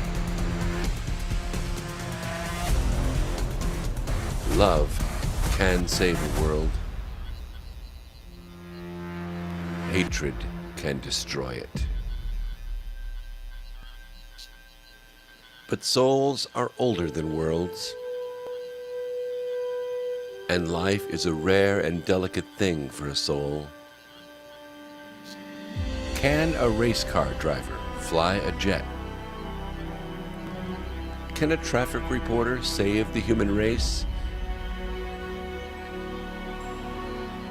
Speaker 4: Love can save a world. Hatred can destroy it. But souls are older than worlds, and life is a rare and delicate thing for a soul. Can a race car driver fly a jet? Can a traffic reporter save the human race?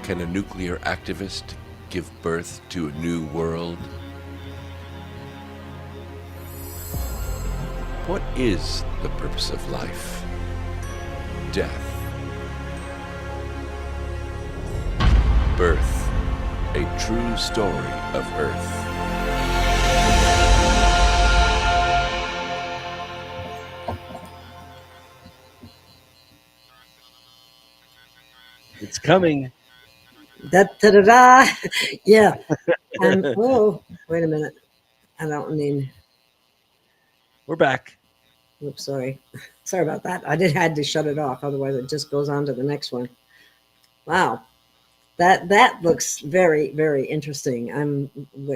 Speaker 4: Can a nuclear activist give birth to a new world? What is the purpose of life? Death. Birth. A true story of Earth.
Speaker 3: It's coming.
Speaker 2: Da da da da. Yeah. Oh, wait a minute. I don't mean.
Speaker 3: We're back.
Speaker 2: Oops, sorry. Sorry about that. I had to shut it off. Otherwise, it just goes on to the next one. Wow. That looks very, very interesting.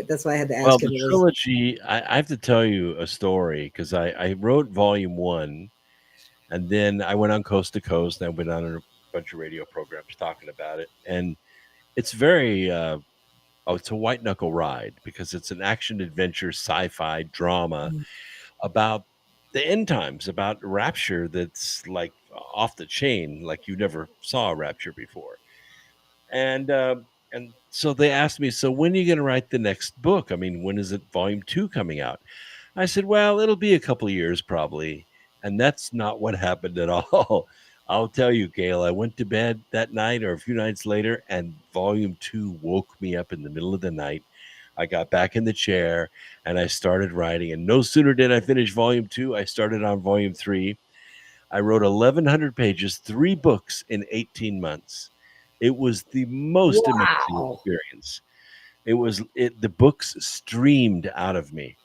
Speaker 2: That's why I had to ask.
Speaker 3: Well, the trilogy, I have to tell you a story because I wrote volume 1, and then I went on Coast to Coast, and I went on a bunch of radio programs talking about it. And it's very, it's a white knuckle ride because it's an action adventure sci-fi drama about the end times, about rapture that's like off the chain, like you never saw a rapture before. And so they asked me, so when are you going to write the next book? I mean, when is it volume 2 coming out? I said, well, it'll be a couple of years probably. And that's not what happened at all. I'll tell you, Gail, I went to bed that night or a few nights later, and volume 2 woke me up in the middle of the night. I got back in the chair and I started writing. And no sooner did I finish volume 2, I started on volume 3. I wrote 1,100 pages, 3 books in 18 months. It was the most amazing experience. The books streamed out of me,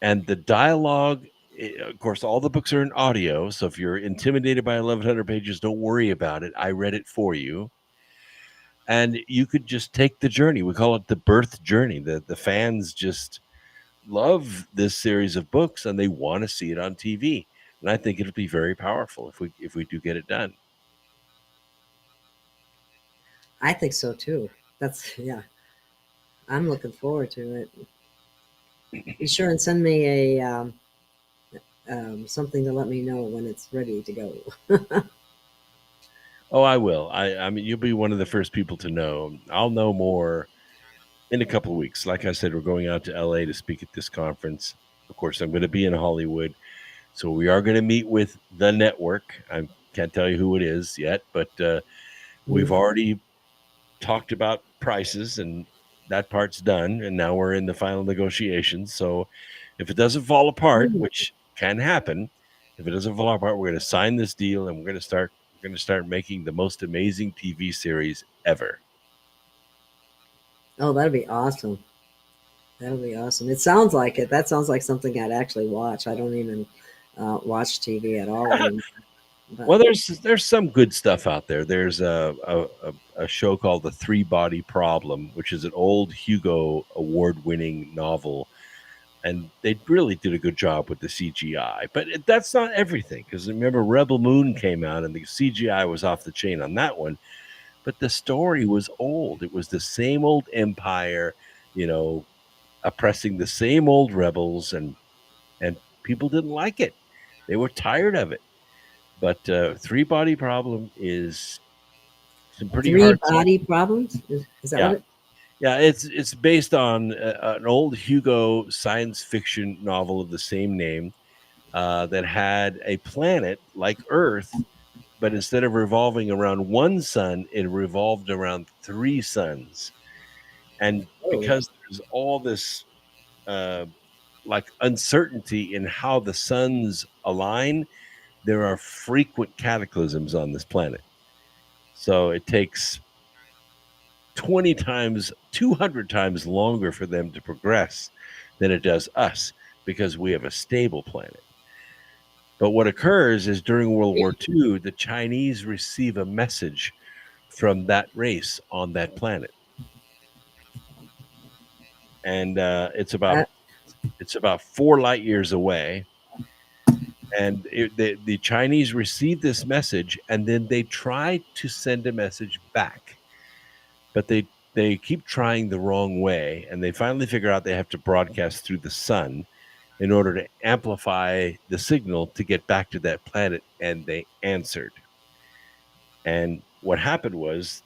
Speaker 3: and the dialogue of course, all the books are in audio. So if you're intimidated by 1,100 pages, don't worry about it. I read it for you. And you could just take the journey. We call it the birth journey. The fans just love this series of books and they want to see it on TV. And I think it'll be very powerful if we do get it done.
Speaker 2: I think so too. Yeah. I'm looking forward to it. Be sure and send me a something to let me know when it's ready to go.
Speaker 3: Oh, I will. I mean, you'll be one of the first people to know. I'll know more in a couple of weeks. Like I said, we're going out to LA to speak at this conference. Of course, I'm going to be in Hollywood. So we are going to meet with the network. I can't tell you who it is yet, but we've already talked about prices and that part's done. And now we're in the final negotiations. So if it doesn't fall apart, which can happen, if it doesn't fall apart, we're going to sign this deal and we're going to start making the most amazing TV series ever.
Speaker 2: Oh, that'd be awesome. That'll be awesome. It sounds like it. That sounds like something I'd actually watch. I don't even watch TV at all anymore.
Speaker 3: Well, there's some good stuff out there. There's a show called The Three Body Problem, which is an old Hugo Award-winning novel, and they really did a good job with the CGI. But that's not everything, because remember Rebel Moon came out, and the CGI was off the chain on that one. But the story was old. It was the same old empire, oppressing the same old rebels, and people didn't like it. They were tired of it. But Three Body Problem is some pretty hard.
Speaker 2: Three Body Problems? Is that what it?
Speaker 3: Yeah, it's based on an old Hugo science fiction novel of the same name that had a planet like Earth, but instead of revolving around one sun, it revolved around three suns. And because there's all this like uncertainty in how the suns align, there are frequent cataclysms on this planet. So it takes 20 times, 200 times longer for them to progress than it does us, because we have a stable planet. But what occurs is during World War II, the Chinese receive a message from that race on that planet. And it's about 4 light years away. And the Chinese receive this message, and then they try to send a message back. But they keep trying the wrong way, and they finally figure out they have to broadcast through the sun in order to amplify the signal to get back to that planet, and they answered. And what happened was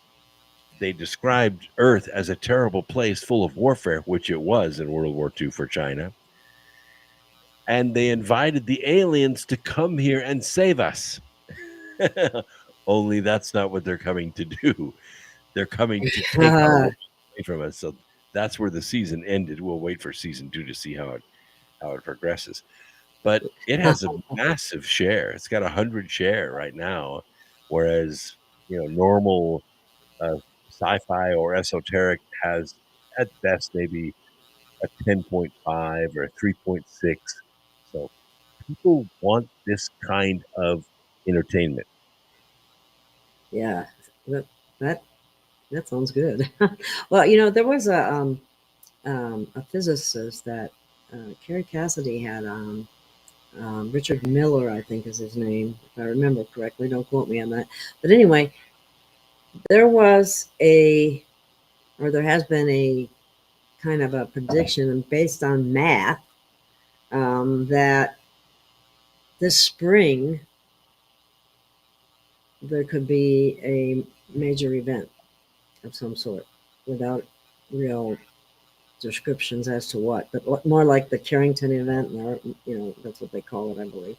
Speaker 3: they described Earth as a terrible place full of warfare, which it was in World War II for China. And they invited the aliens to come here and save us. Only that's not what they're coming to do. They're coming to take our away from us. So that's where the season ended. We'll wait for season 2 to see how it progresses. But it has a massive share. It's got 100 share right now, whereas normal sci-fi or esoteric has at best maybe a 10.5 or a 3.6. So people want this kind of entertainment.
Speaker 2: Yeah, that sounds good. Well, there was a physicist that Carrie Cassidy had on. Richard Miller, I think is his name, if I remember correctly. Don't quote me on that. But anyway, there has been a kind of a prediction based on math that this spring there could be a major event of some sort, without real descriptions as to what, but more like the Carrington event, or that's what they call it, I believe.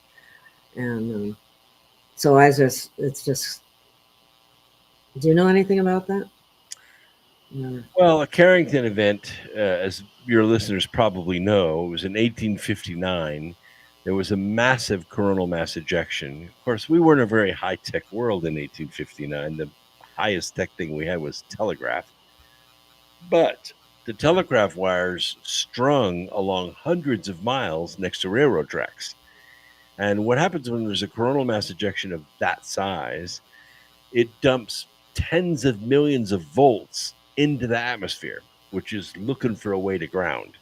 Speaker 2: And so it's just. Do you know anything about that?
Speaker 3: Well, a Carrington event, as your listeners probably know, it was in 1859. There was a massive coronal mass ejection. Of course, we weren't a very high-tech world in 1859. The highest tech thing we had was telegraph. But the telegraph wires strung along hundreds of miles next to railroad tracks. And what happens when there's a coronal mass ejection of that size, it dumps tens of millions of volts into the atmosphere, which is looking for a way to ground.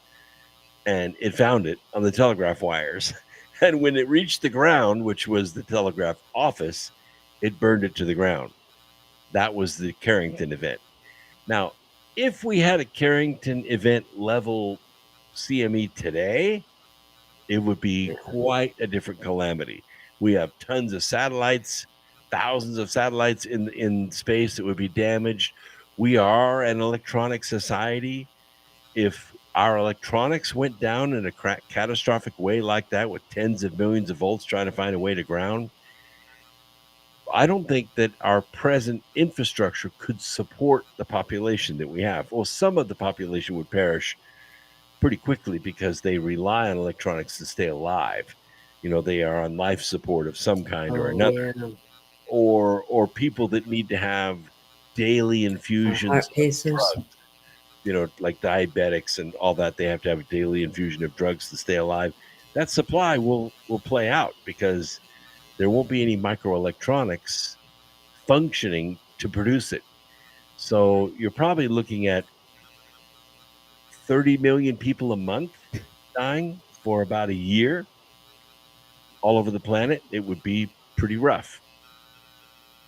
Speaker 3: And it found it on the telegraph wires. And when it reached the ground, which was the telegraph office, it burned it to the ground. That was the Carrington event. Now, if we had a Carrington event level CME today, it would be quite a different calamity. We have tons of satellites, thousands of satellites in space that would be damaged. We are an electronic society. If our electronics went down in a catastrophic way like that, with tens of millions of volts trying to find a way to ground, I don't think that our present infrastructure could support the population that we have. Well, some of the population would perish pretty quickly because they rely on electronics to stay alive. They are on life support of some kind or another,
Speaker 2: Yeah.
Speaker 3: or people that need to have daily infusions
Speaker 2: Heart
Speaker 3: of
Speaker 2: pacers.
Speaker 3: drugs, like diabetics and all that. They have to have a daily infusion of drugs to stay alive. That supply will play out because there won't be any microelectronics functioning to produce it. So you're probably looking at 30 million people a month dying for about a year all over the planet. It would be pretty rough.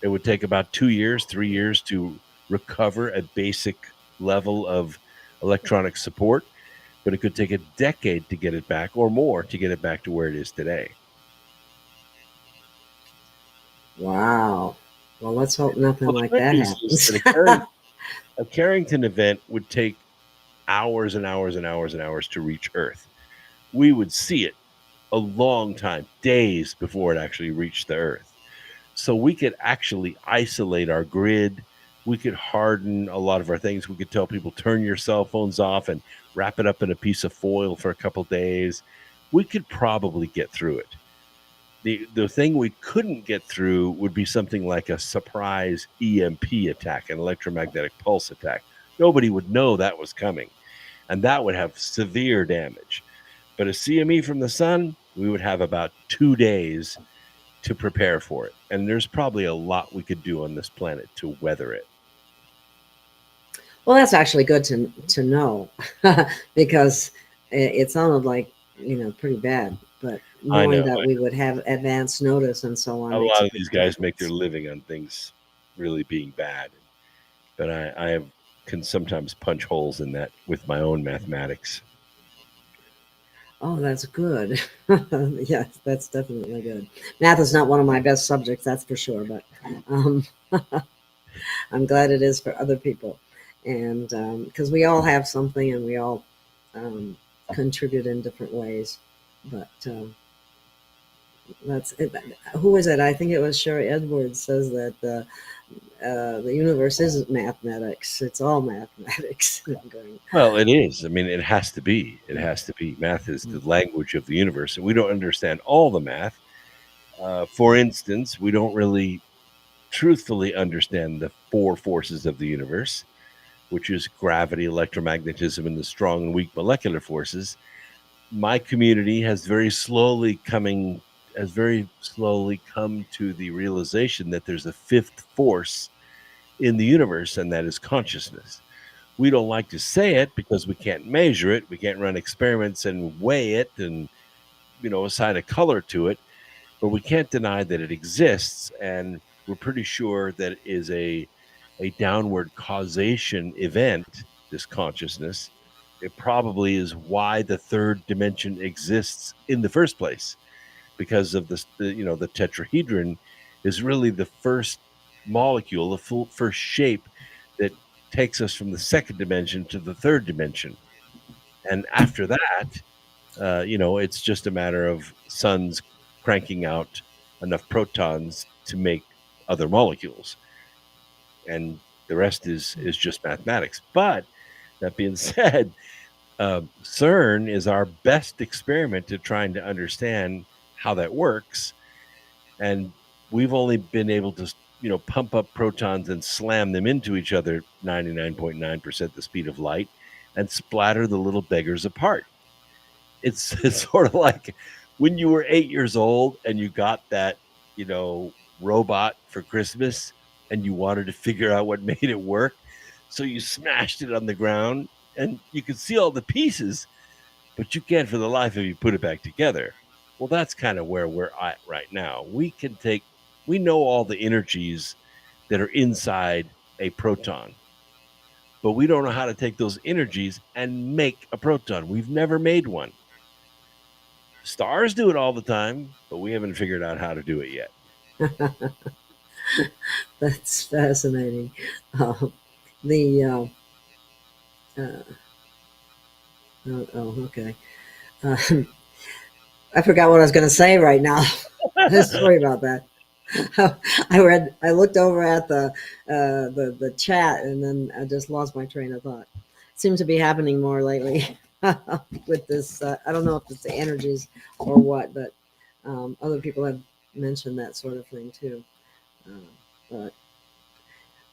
Speaker 3: It would take about 2 years, 3 years to recover a basic level of electronic support, but it could take a decade to get it back or more to get it back to where it is today.
Speaker 2: Wow. Well, let's hope nothing
Speaker 3: Well,
Speaker 2: like
Speaker 3: the good
Speaker 2: that
Speaker 3: news is
Speaker 2: happens.
Speaker 3: that a Carrington event would take hours and hours and hours and hours to reach Earth. We would see it a long time, days before it actually reached the Earth. So we could actually isolate our grid. We could harden a lot of our things. We could tell people, turn your cell phones off and wrap it up in a piece of foil for a couple days. We could probably get through it. The thing we couldn't get through would be something like a surprise EMP attack, an electromagnetic pulse attack. Nobody would know that was coming, and that would have severe damage. But a CME from the sun, we would have about 2 days to prepare for it. And there's probably a lot we could do on this planet to weather it.
Speaker 2: Well, that's actually good to know because it sounded like, pretty bad. But knowing that we would have advance notice and so on.
Speaker 3: A lot of these guys make their living on things really being bad. But I can sometimes punch holes in that with my own mathematics.
Speaker 2: Oh, that's good. Yes, that's definitely good. Math is not one of my best subjects, that's for sure. But I'm glad it is for other people. And because we all have something and we all contribute in different ways. But that's it. Who is it? I think it was Sherry Edwards says that the universe isn't mathematics. It's all mathematics.
Speaker 3: Well, it is. I mean, it has to be. It has to be. Math is the language of the universe, and we don't understand all the math. For instance, we don't really truthfully understand the 4 forces of the universe, which is gravity, electromagnetism, and the strong and weak molecular forces. My community has very slowly come to the realization that there's a 5th force in the universe, and that is consciousness. We don't like to say it because we can't measure it. We can't run experiments and weigh it and, assign a color to it, but we can't deny that it exists. And we're pretty sure that it is a downward causation event, this consciousness. It probably is why the 3rd dimension exists in the first place, because of the tetrahedron is really the first molecule, the first shape that takes us from the 2nd dimension to the 3rd dimension. And after that, it's just a matter of suns cranking out enough protons to make other molecules. And the rest is just mathematics. But that being said, CERN is our best experiment to trying to understand how that works. And we've only been able to, pump up protons and slam them into each other 99.9% the speed of light and splatter the little beggars apart. It's sort of like when you were 8 years old and you got that, robot for Christmas and you wanted to figure out what made it work. So you smashed it on the ground and you could see all the pieces, but you can't for the life of you put it back together. Well, that's kind of where we're at right now. We know all the energies that are inside a proton, but we don't know how to take those energies and make a proton. We've never made one. Stars do it all the time, but we haven't figured out how to do it yet.
Speaker 2: That's fascinating. The okay. I forgot what I was going to say right now. Sorry about that. I looked over at the chat and then I just lost my train of thought. It seems to be happening more lately with this. I don't know if it's the energies or what, but other people have mentioned that sort of thing too.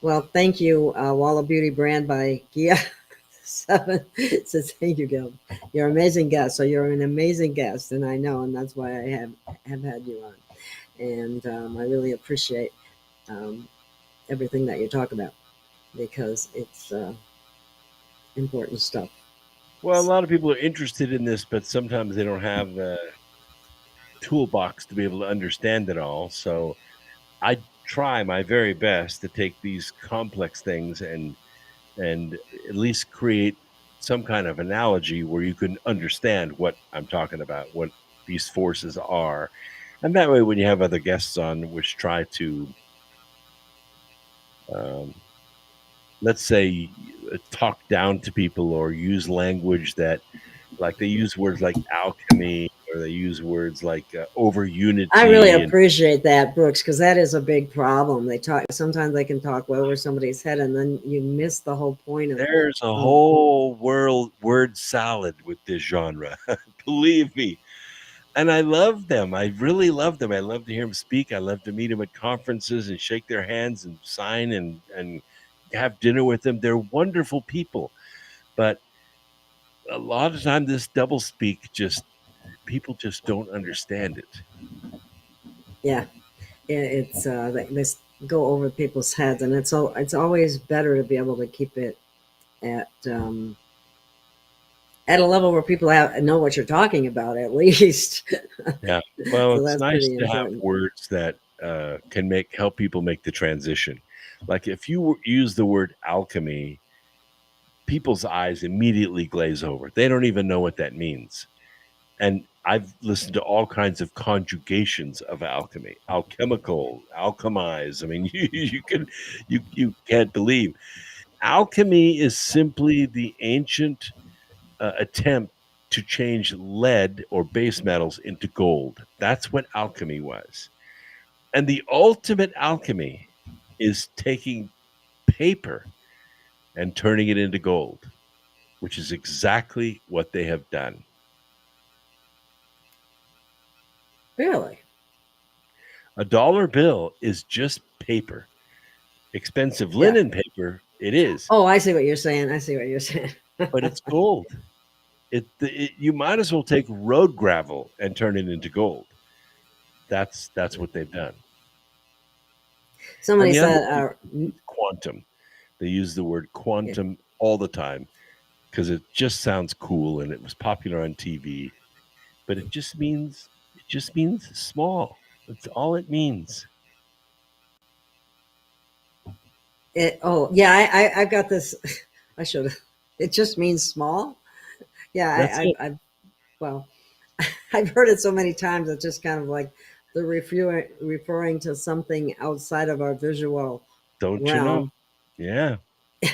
Speaker 2: Well, thank you, Walla Beauty Brand by Gia 7 says thank you, Gil. You're an amazing guest. So you're an amazing guest, and I know, and that's why I have had you on. And I really appreciate everything that you talk about because it's important stuff.
Speaker 3: Well, a lot of people are interested in this, but sometimes they don't have the toolbox to be able to understand it all. So I try my very best to take these complex things and at least create some kind of analogy where you can understand what I'm talking about, what these forces are. And that way, when you have other guests on, which try to, let's say, talk down to people or use language that, like they use words like alchemy or they use words like over unity.
Speaker 2: I really appreciate that, Brooks, because that is a big problem. Sometimes they can talk over somebody's head and then you miss the whole point of it.
Speaker 3: There's a whole word salad with this genre. Believe me. And I love them. I really love them. I love to hear them speak. I love to meet them at conferences and shake their hands and sign and have dinner with them. They're wonderful people. But a lot of time this double speak people just don't understand it.
Speaker 2: Yeah. It's they go over people's heads, and it's always better to be able to keep it at a level where people know what you're talking about, at least.
Speaker 3: Yeah. Well,
Speaker 2: So
Speaker 3: it's nice to
Speaker 2: important.
Speaker 3: have words that can help people make the transition. Like if you use the word alchemy, people's eyes immediately glaze over. They don't even know what that means. And I've listened to all kinds of conjugations of alchemy, alchemical, alchemize. I mean, you can't believe. Alchemy is simply the ancient attempt to change lead or base metals into gold. That's what alchemy was. And the ultimate alchemy is taking paper and turning it into gold, which is exactly what they have done.
Speaker 2: Really?
Speaker 3: A dollar bill is just paper. Expensive linen paper, it is.
Speaker 2: Oh, I see what you're saying.
Speaker 3: But it's gold. You might as well take road gravel and turn it into gold. That's what they've done.
Speaker 2: Somebody said
Speaker 3: quantum. They use the word quantum all the time because it just sounds cool and it was popular on TV. But it just means small. That's all it means.
Speaker 2: I've got this. I should have. It just means small. Yeah, I've heard it so many times. It's just kind of like they're referring to something outside of our visual
Speaker 3: Don't
Speaker 2: realm.
Speaker 3: You know? Yeah.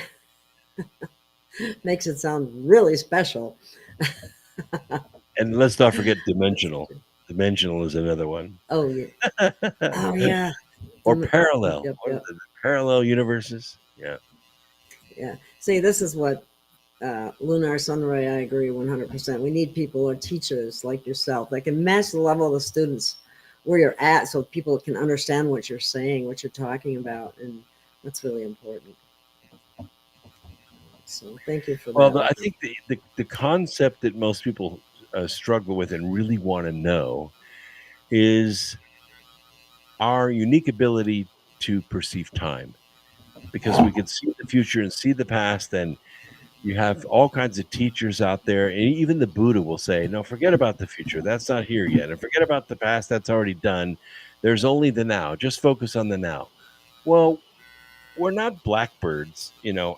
Speaker 2: Makes it sound really special.
Speaker 3: And let's not forget dimensional. Dimensional is another one.
Speaker 2: Oh yeah. Oh yeah.
Speaker 3: Or parallel.
Speaker 2: Yep.
Speaker 3: Parallel universes. Yeah.
Speaker 2: Yeah. See, this is what Lunar Sunray, I agree 100%. We need people or teachers like yourself that can match the level of the students where you're at so people can understand what you're saying, what you're talking about. And that's really important. So thank you for that.
Speaker 3: Well, I think the concept that most people struggle with and really want to know is our unique ability to perceive time, because we can see the future and see the past. And you have all kinds of teachers out there, and even the Buddha will say, no, forget about the future, that's not here yet, and forget about the past, that's already done. There's only the now, just focus on the now. Well, we're not blackbirds,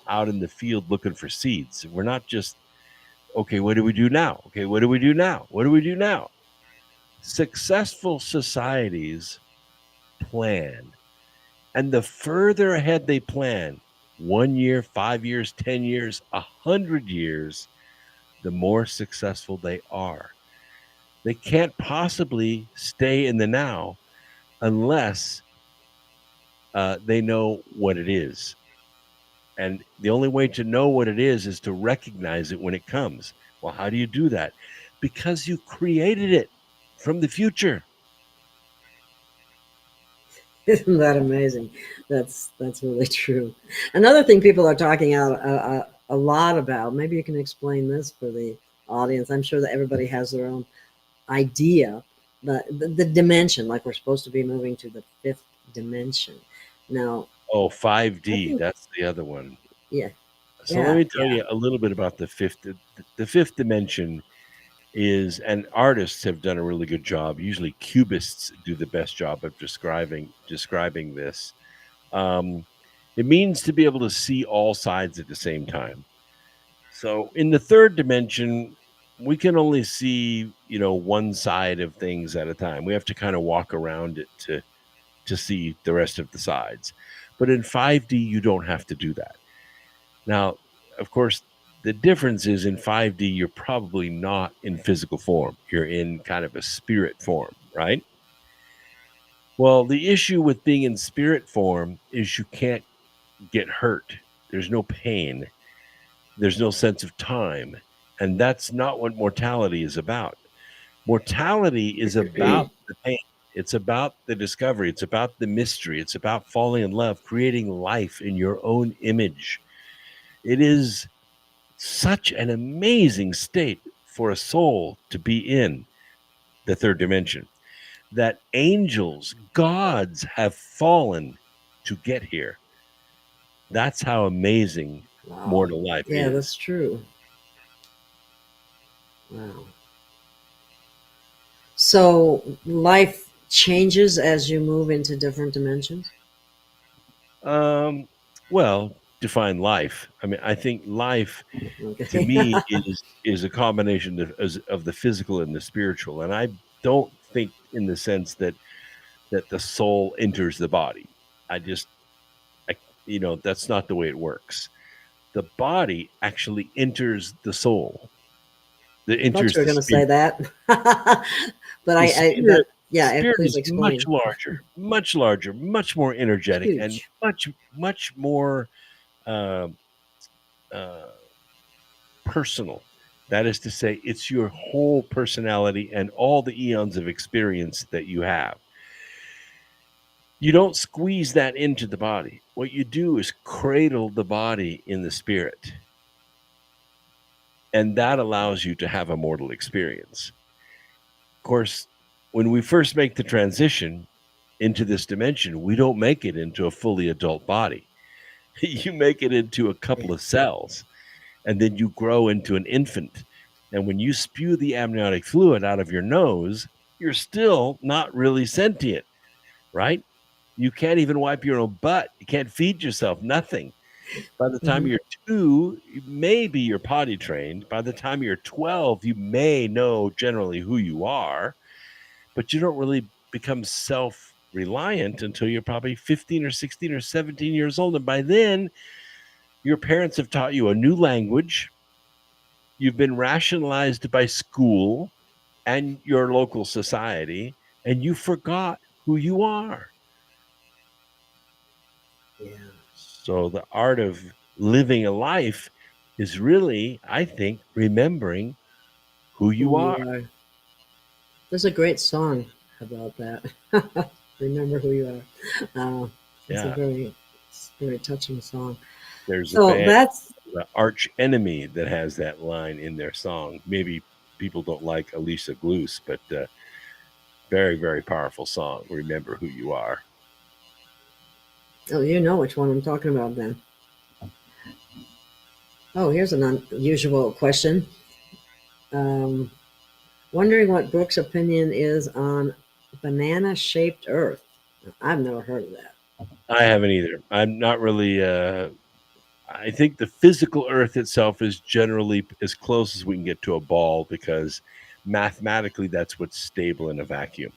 Speaker 3: out in the field looking for seeds. We're not just, okay, what do we do now? Okay, what do we do now? What do we do now? Successful societies plan. And the further ahead they plan, 1 year, 5 years, 10 years, 100 years, the more successful they are. They can't possibly stay in the now unless they know what it is. And the only way to know what it is to recognize it when it comes. Well, how do you do that? Because you created it from the future.
Speaker 2: Isn't that amazing? That's really true. Another thing people are talking out a lot about, maybe you can explain this for the audience. I'm sure that everybody has their own idea, but the dimension, like we're supposed to be moving to the fifth dimension. Now,
Speaker 3: 5D, that's the other one.
Speaker 2: Yeah.
Speaker 3: So let me tell you a little bit about the fifth. The fifth dimension is, and artists have done a really good job. Usually cubists do the best job of describing this. It means to be able to see all sides at the same time. So in the third dimension, we can only see, one side of things at a time. We have to kind of walk around it to see the rest of the sides. But in 5D, you don't have to do that. Now, of course, the difference is in 5D, you're probably not in physical form. You're in kind of a spirit form, right? Well, the issue with being in spirit form is you can't get hurt. There's no pain. There's no sense of time. And that's not what mortality is about. Mortality is about the pain. It's about the discovery. It's about the mystery. It's about falling in love, creating life in your own image. It is such an amazing state for a soul to be in, the third dimension, that angels, gods have fallen to get here. That's how amazing mortal life is.
Speaker 2: Yeah, that's true. Wow. So life changes as you move into different dimensions?
Speaker 3: Well, define life. I mean, I think life to me is a combination of the physical and the spiritual. And I don't think in the sense that the soul enters the body. That's not the way it works. The body actually enters the soul.
Speaker 2: I thought you were going to say that. But
Speaker 3: spirit
Speaker 2: please
Speaker 3: is
Speaker 2: explain.
Speaker 3: much larger, much more energetic, huge. And much more personal. That is to say, it's your whole personality and all the eons of experience that you have. You don't squeeze that into the body. What you do is cradle the body in the spirit. And that allows you to have a mortal experience. Of course, when we first make the transition into this dimension, we don't make it into a fully adult body. You make it into a couple of cells, and then you grow into an infant. And when you spew the amniotic fluid out of your nose, you're still not really sentient, right? You can't even wipe your own butt. You can't feed yourself, nothing. By the time you're 2, maybe you're potty trained. By the time you're 12, you may know generally who you are, but you don't really become self-reliant until you're probably 15 or 16 or 17 years old. And by then, your parents have taught you a new language. You've been rationalized by school and your local society, and you forgot who you are.
Speaker 2: Yeah.
Speaker 3: So the art of living a life is really, I think, remembering who you are.
Speaker 2: There's a great song about that. Remember who you are. It's a very, very touching song.
Speaker 3: There's a band, the Arch Enemy, that has that line in their song. Maybe people don't like Alicia Gluse, but very, very powerful song. Remember Who You Are.
Speaker 2: Oh, you know which one I'm talking about then. Oh, here's an unusual question. Wondering what Brooke's opinion is on banana-shaped Earth. I've never heard of that.
Speaker 3: I haven't either. I'm not really. I think the physical Earth itself is generally as close as we can get to a ball because mathematically that's what's stable in a vacuum.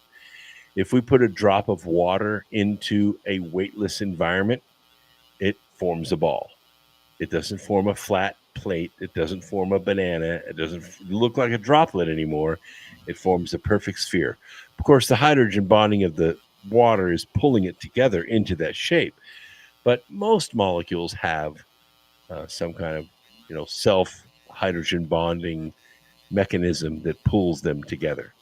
Speaker 3: If we put a drop of water into a weightless environment, it forms a ball. It doesn't form a flat plate. It doesn't form a banana. It doesn't look like a droplet anymore. It forms a perfect sphere. Of course, the hydrogen bonding of the water is pulling it together into that shape. But most molecules have some kind of, self hydrogen bonding mechanism that pulls them together.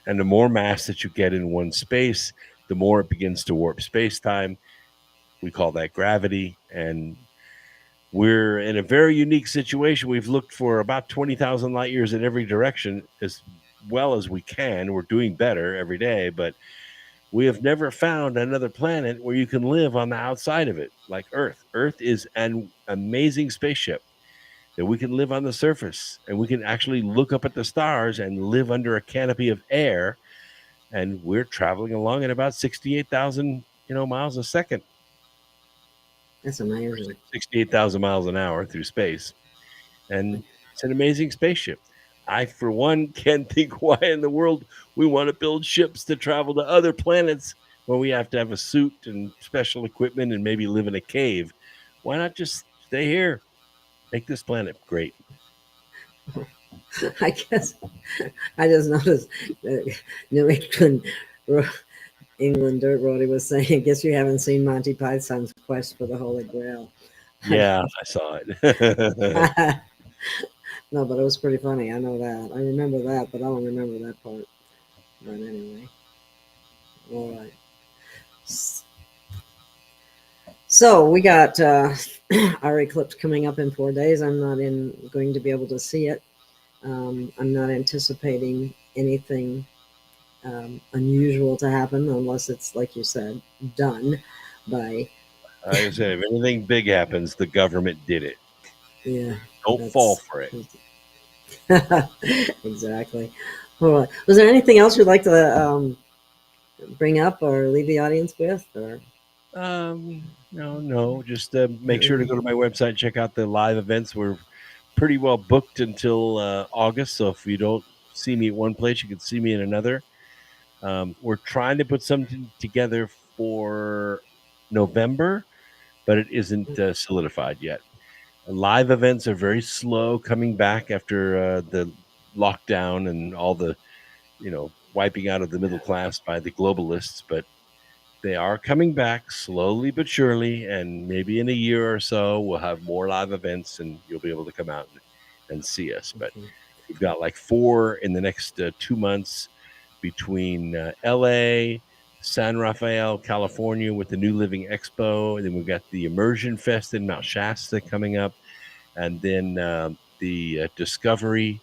Speaker 3: And the more mass that you get in one space, the more it begins to warp space time. We call that gravity. And we're in a very unique situation. We've looked for about 20,000 light years in every direction as well as we can. We're doing better every day, but we have never found another planet where you can live on the outside of it, like Earth. Earth is an amazing spaceship that we can live on the surface and we can actually look up at the stars and live under a canopy of air. And we're traveling along at about 68,000, miles a second.
Speaker 2: That's amazing.
Speaker 3: 68,000 miles an hour through space. And it's an amazing spaceship. I, for one, can't think why in the world we want to build ships to travel to other planets where we have to have a suit and special equipment and maybe live in a cave. Why not just stay here? Make this planet great.
Speaker 2: I guess I just noticed that New England Dirt Roadie was saying, I guess you haven't seen Monty Python's Quest for the Holy Grail.
Speaker 3: Yeah, I saw it.
Speaker 2: No, but it was pretty funny. I know that. I remember that, but I don't remember that part. But anyway. All right. So we got our eclipse coming up in 4 days. I'm not going to be able to see it. I'm not anticipating anything unusual to happen unless it's, like you said, done by...
Speaker 3: Like I said, if anything big happens, the government did it.
Speaker 2: Yeah.
Speaker 3: Don't fall for it.
Speaker 2: Exactly. All right. Was there anything else you'd like to bring up or leave the audience with? Or
Speaker 3: No. Just make sure to go to my website, check out the live events. We're pretty well booked until August, so if you don't see me at one place, you can see me in another. We're trying to put something together for November, but it isn't solidified yet. Live events are very slow coming back after the lockdown and all the, wiping out of the middle class by the globalists, but they are coming back slowly but surely, and maybe in a year or so we'll have more live events and you'll be able to come out and see us. But we've got like 4 in the next 2 months between LA, San Rafael, California with the New Living Expo, and then we've got the Immersion Fest in Mount Shasta coming up, and then the Discovery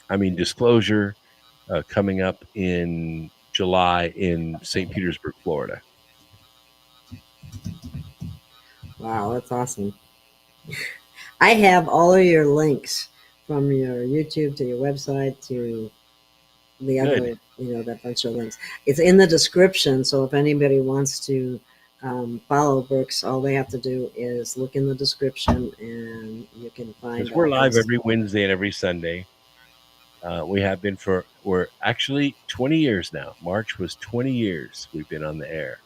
Speaker 3: Disclosure coming up in July in St. Petersburg, Florida.
Speaker 2: Wow, that's awesome. I have all of your links from your YouTube to your website to the other, that bunch of links. It's in the description, so if anybody wants to follow Brooks, all they have to do is look in the description and you can find...
Speaker 3: Because we're live every Wednesday and every Sunday. We have been we're actually 20 years now. March was 20 years we've been on the air.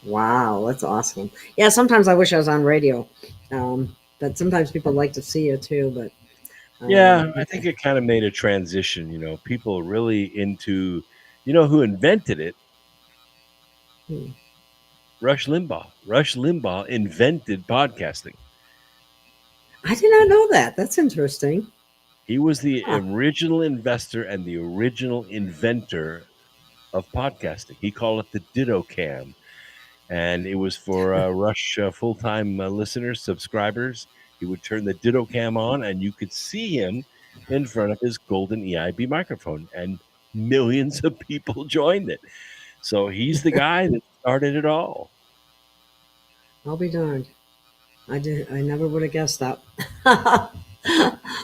Speaker 2: Wow, that's awesome. Yeah, sometimes I wish I was on radio, but sometimes people like to see you too, but...
Speaker 3: Yeah, I think it kind of made a transition, people really into, who invented it? Rush Limbaugh. Rush Limbaugh invented podcasting.
Speaker 2: I did not know that. That's interesting.
Speaker 3: He was the original investor and the original inventor of podcasting. He called it the Ditto Cam. And it was for Rush full-time listeners, subscribers. He would turn the ditto cam on, and you could see him in front of his golden EIB microphone, and millions of people joined it. So he's the guy that started it all.
Speaker 2: I'll be darned. I never would have guessed that.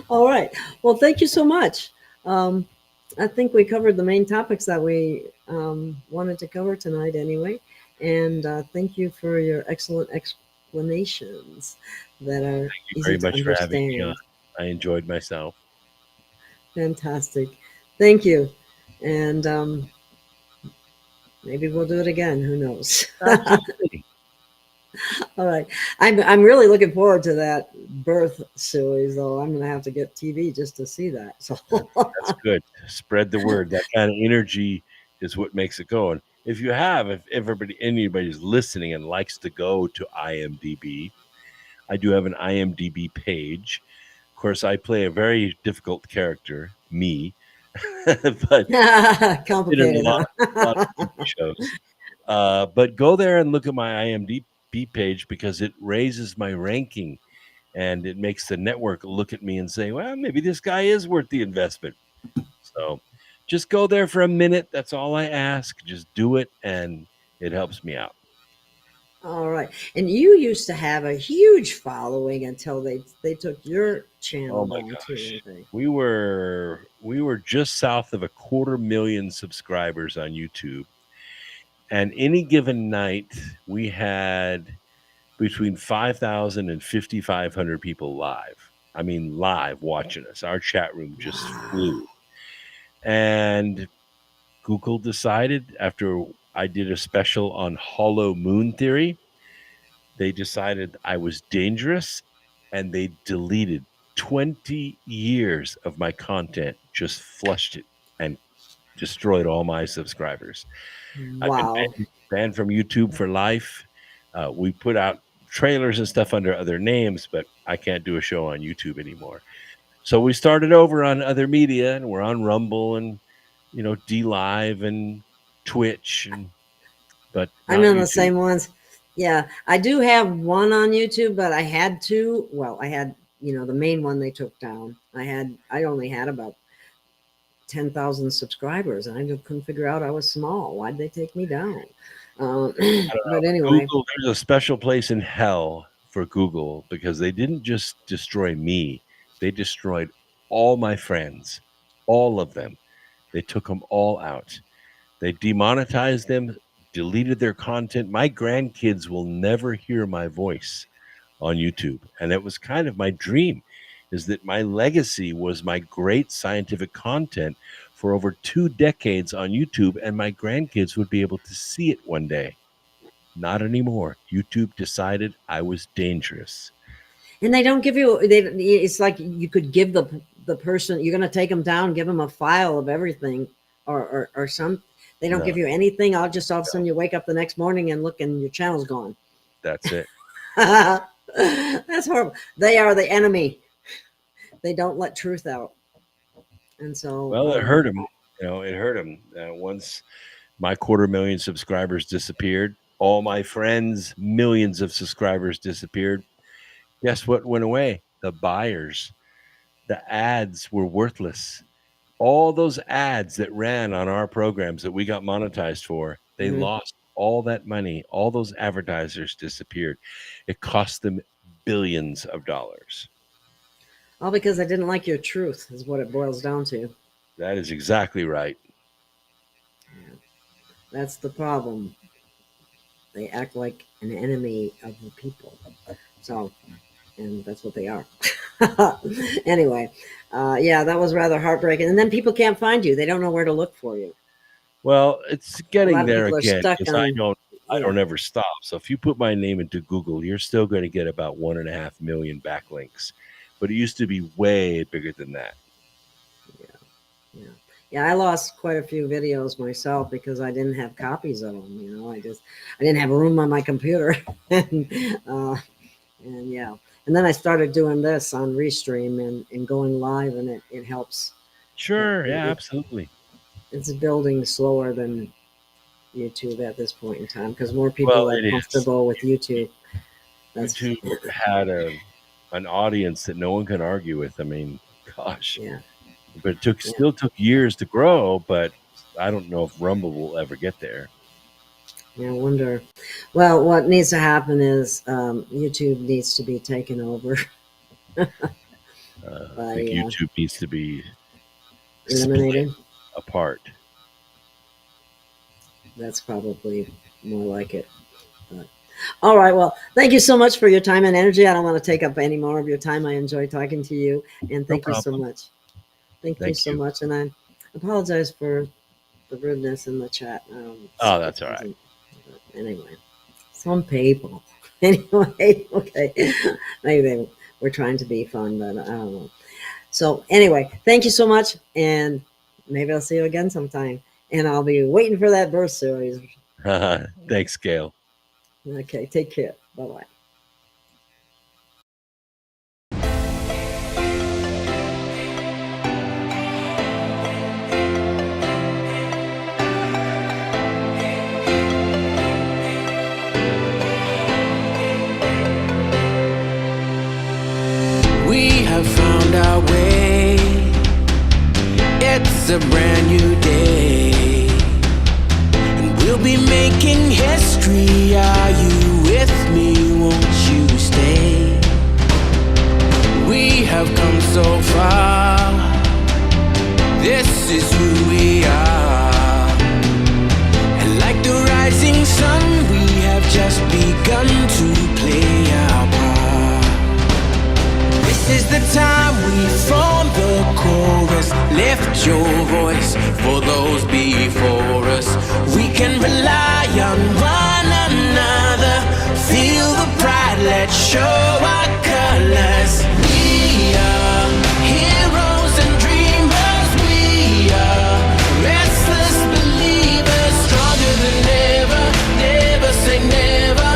Speaker 2: All right. Well, thank you so much. I think we covered the main topics that we wanted to cover tonight anyway. And thank you for your excellent explanations that are
Speaker 3: Thank you
Speaker 2: easy
Speaker 3: very
Speaker 2: to
Speaker 3: much for having me on.
Speaker 2: understand.
Speaker 3: I enjoyed myself.
Speaker 2: Fantastic. Thank you. And maybe we'll do it again. Who knows?
Speaker 3: Absolutely.
Speaker 2: All right. I'm really looking forward to that birth series, though. I'm going to have to get TV just to see that. So
Speaker 3: That's good. Spread the word. That kind of energy is what makes it go. And if anybody's listening and likes to go to IMDb, I do have an IMDb page. Of course, I play a very difficult character, me, but
Speaker 2: complicated,
Speaker 3: a lot of TV shows. But go there and look at my IMDb page, because it raises my ranking, and it makes the network look at me and say, well, maybe this guy is worth the investment. So just go there for a minute. That's all I ask. Just do it, and it helps me out.
Speaker 2: All right. And you used to have a huge following until they took your channel
Speaker 3: Oh my
Speaker 2: down
Speaker 3: gosh.
Speaker 2: too, I think.
Speaker 3: We were just south of 250,000 subscribers on YouTube. And any given night, we had between 5,000 and 5,500 people live. I mean, live watching us. Our chat room just flew. And Google decided, after I did a special on hollow moon theory, they decided I was dangerous, and they deleted 20 years of my content, just flushed it and destroyed all my subscribers. I've
Speaker 2: Wow.
Speaker 3: been banned from YouTube for life. We put out trailers and stuff under other names, but I can't do a show on YouTube anymore. So we started over on other media, and we're on Rumble and D Live and Twitch, but
Speaker 2: I'm
Speaker 3: not
Speaker 2: on the
Speaker 3: YouTube.
Speaker 2: same ones. Yeah, I do have one on YouTube, but I had two. Well, I had, the main one they took down. I only had about 10,000 subscribers, and I just couldn't figure out I was small. Why'd they take me down? But anyway,
Speaker 3: Google, there's a special place in hell for Google, because they didn't just destroy me. They destroyed all my friends, all of them. They took them all out. They demonetized them, deleted their content. My grandkids will never hear my voice on YouTube. And it was kind of my dream, is that my legacy was my great scientific content for over 2 decades on YouTube, and my grandkids would be able to see it one day. Not anymore. YouTube decided I was dangerous.
Speaker 2: and they don't give you. It's like you could give the person you're going to take them down, give them a file of everything, or some. They don't give you anything. All of a sudden you wake up the next morning and look, and your channel's gone.
Speaker 3: That's it.
Speaker 2: That's horrible. They are the enemy. They don't let truth out. And so,
Speaker 3: well, it hurt him. It hurt him. Once my 250,000 subscribers disappeared, all my friends, millions of subscribers disappeared. Guess what went away? The buyers. The ads were worthless. All those ads that ran on our programs that we got monetized for, they lost all that money. All those advertisers disappeared. It cost them billions of dollars.
Speaker 2: all because I didn't like your truth is what it boils down to.
Speaker 3: That is exactly right.
Speaker 2: Yeah. That's the problem. They act like an enemy of the people. So, and that's what they are. Anyway, yeah, that was rather heartbreaking. And then people can't find you. They don't know where to look for you.
Speaker 3: Well, it's getting there again,
Speaker 2: stuck
Speaker 3: because I don't ever stop. So if you put my name into Google, you're still going to get about 1.5 million backlinks. But it used to be way bigger than that.
Speaker 2: Yeah, I lost quite a few videos myself because I didn't have copies of them. I didn't have room on my computer. and yeah. And then I started doing this on Restream and going live, and it helps.
Speaker 3: Sure, yeah, absolutely.
Speaker 2: It's building slower than YouTube at this point in time because more people are comfortable with YouTube.
Speaker 3: YouTube had a an audience that no one can argue with. I mean, gosh.
Speaker 2: Yeah.
Speaker 3: But it still took years to grow, but I don't know if Rumble will ever get there.
Speaker 2: Yeah, I wonder. Well, what needs to happen is YouTube needs to be taken over.
Speaker 3: I think YouTube needs to be
Speaker 2: eliminated
Speaker 3: apart.
Speaker 2: That's probably more like it. But, all right. Well, thank you so much for your time and energy. I don't want to take up any more of your time. I enjoy talking to you, and thank you so much. Thank you so much. And I apologize for the rudeness in the chat.
Speaker 3: Oh, that's all right.
Speaker 2: Anyway, some people. Anyway, okay. Maybe we're trying to be fun, but I don't know. So anyway, thank you so much, and maybe I'll see you again sometime. And I'll be waiting for that birth series.
Speaker 3: Thanks, Gail.
Speaker 2: Okay, take care. Bye-bye.
Speaker 1: We have found our way. It's a brand new day, and we'll be making history. Are you with me? Won't you stay? We have come so far. This is who we are, and like the rising sun, we have just begun to play our part. This is the time we form the chorus. Lift your voice for those before us. We can rely on one another. Feel the pride, let's show our colors. We are heroes and dreamers. We are restless believers, stronger than ever. Never say never.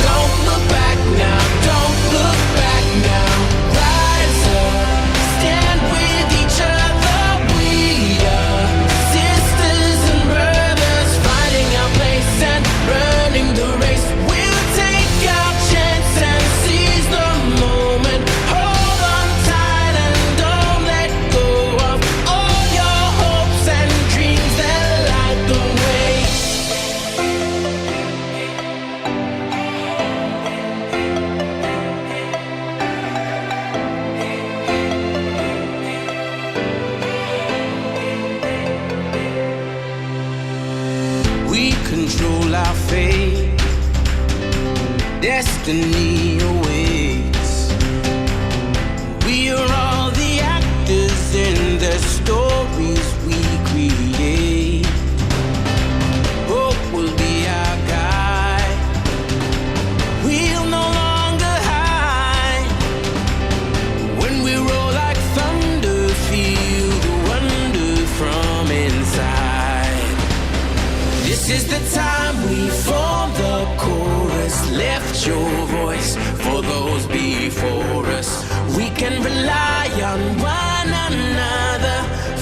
Speaker 1: Don't look back now, don't look back now. Rise up, stand with each other. We are sisters and brothers, fighting our place and running the race. We'll take our chance and seize the moment. Hold on tight and don't let go of all your hopes and dreams that light the way. We control our fate. Destiny awaits. We are all the actors in the stories we create. Hope will be our guide. We'll no longer hide. When we roll like thunder, feel the wonder from inside. This is the time we form the chorus. Lift your voice for those before us. We can rely on one another.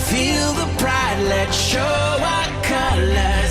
Speaker 1: Feel the pride, let's show our colors.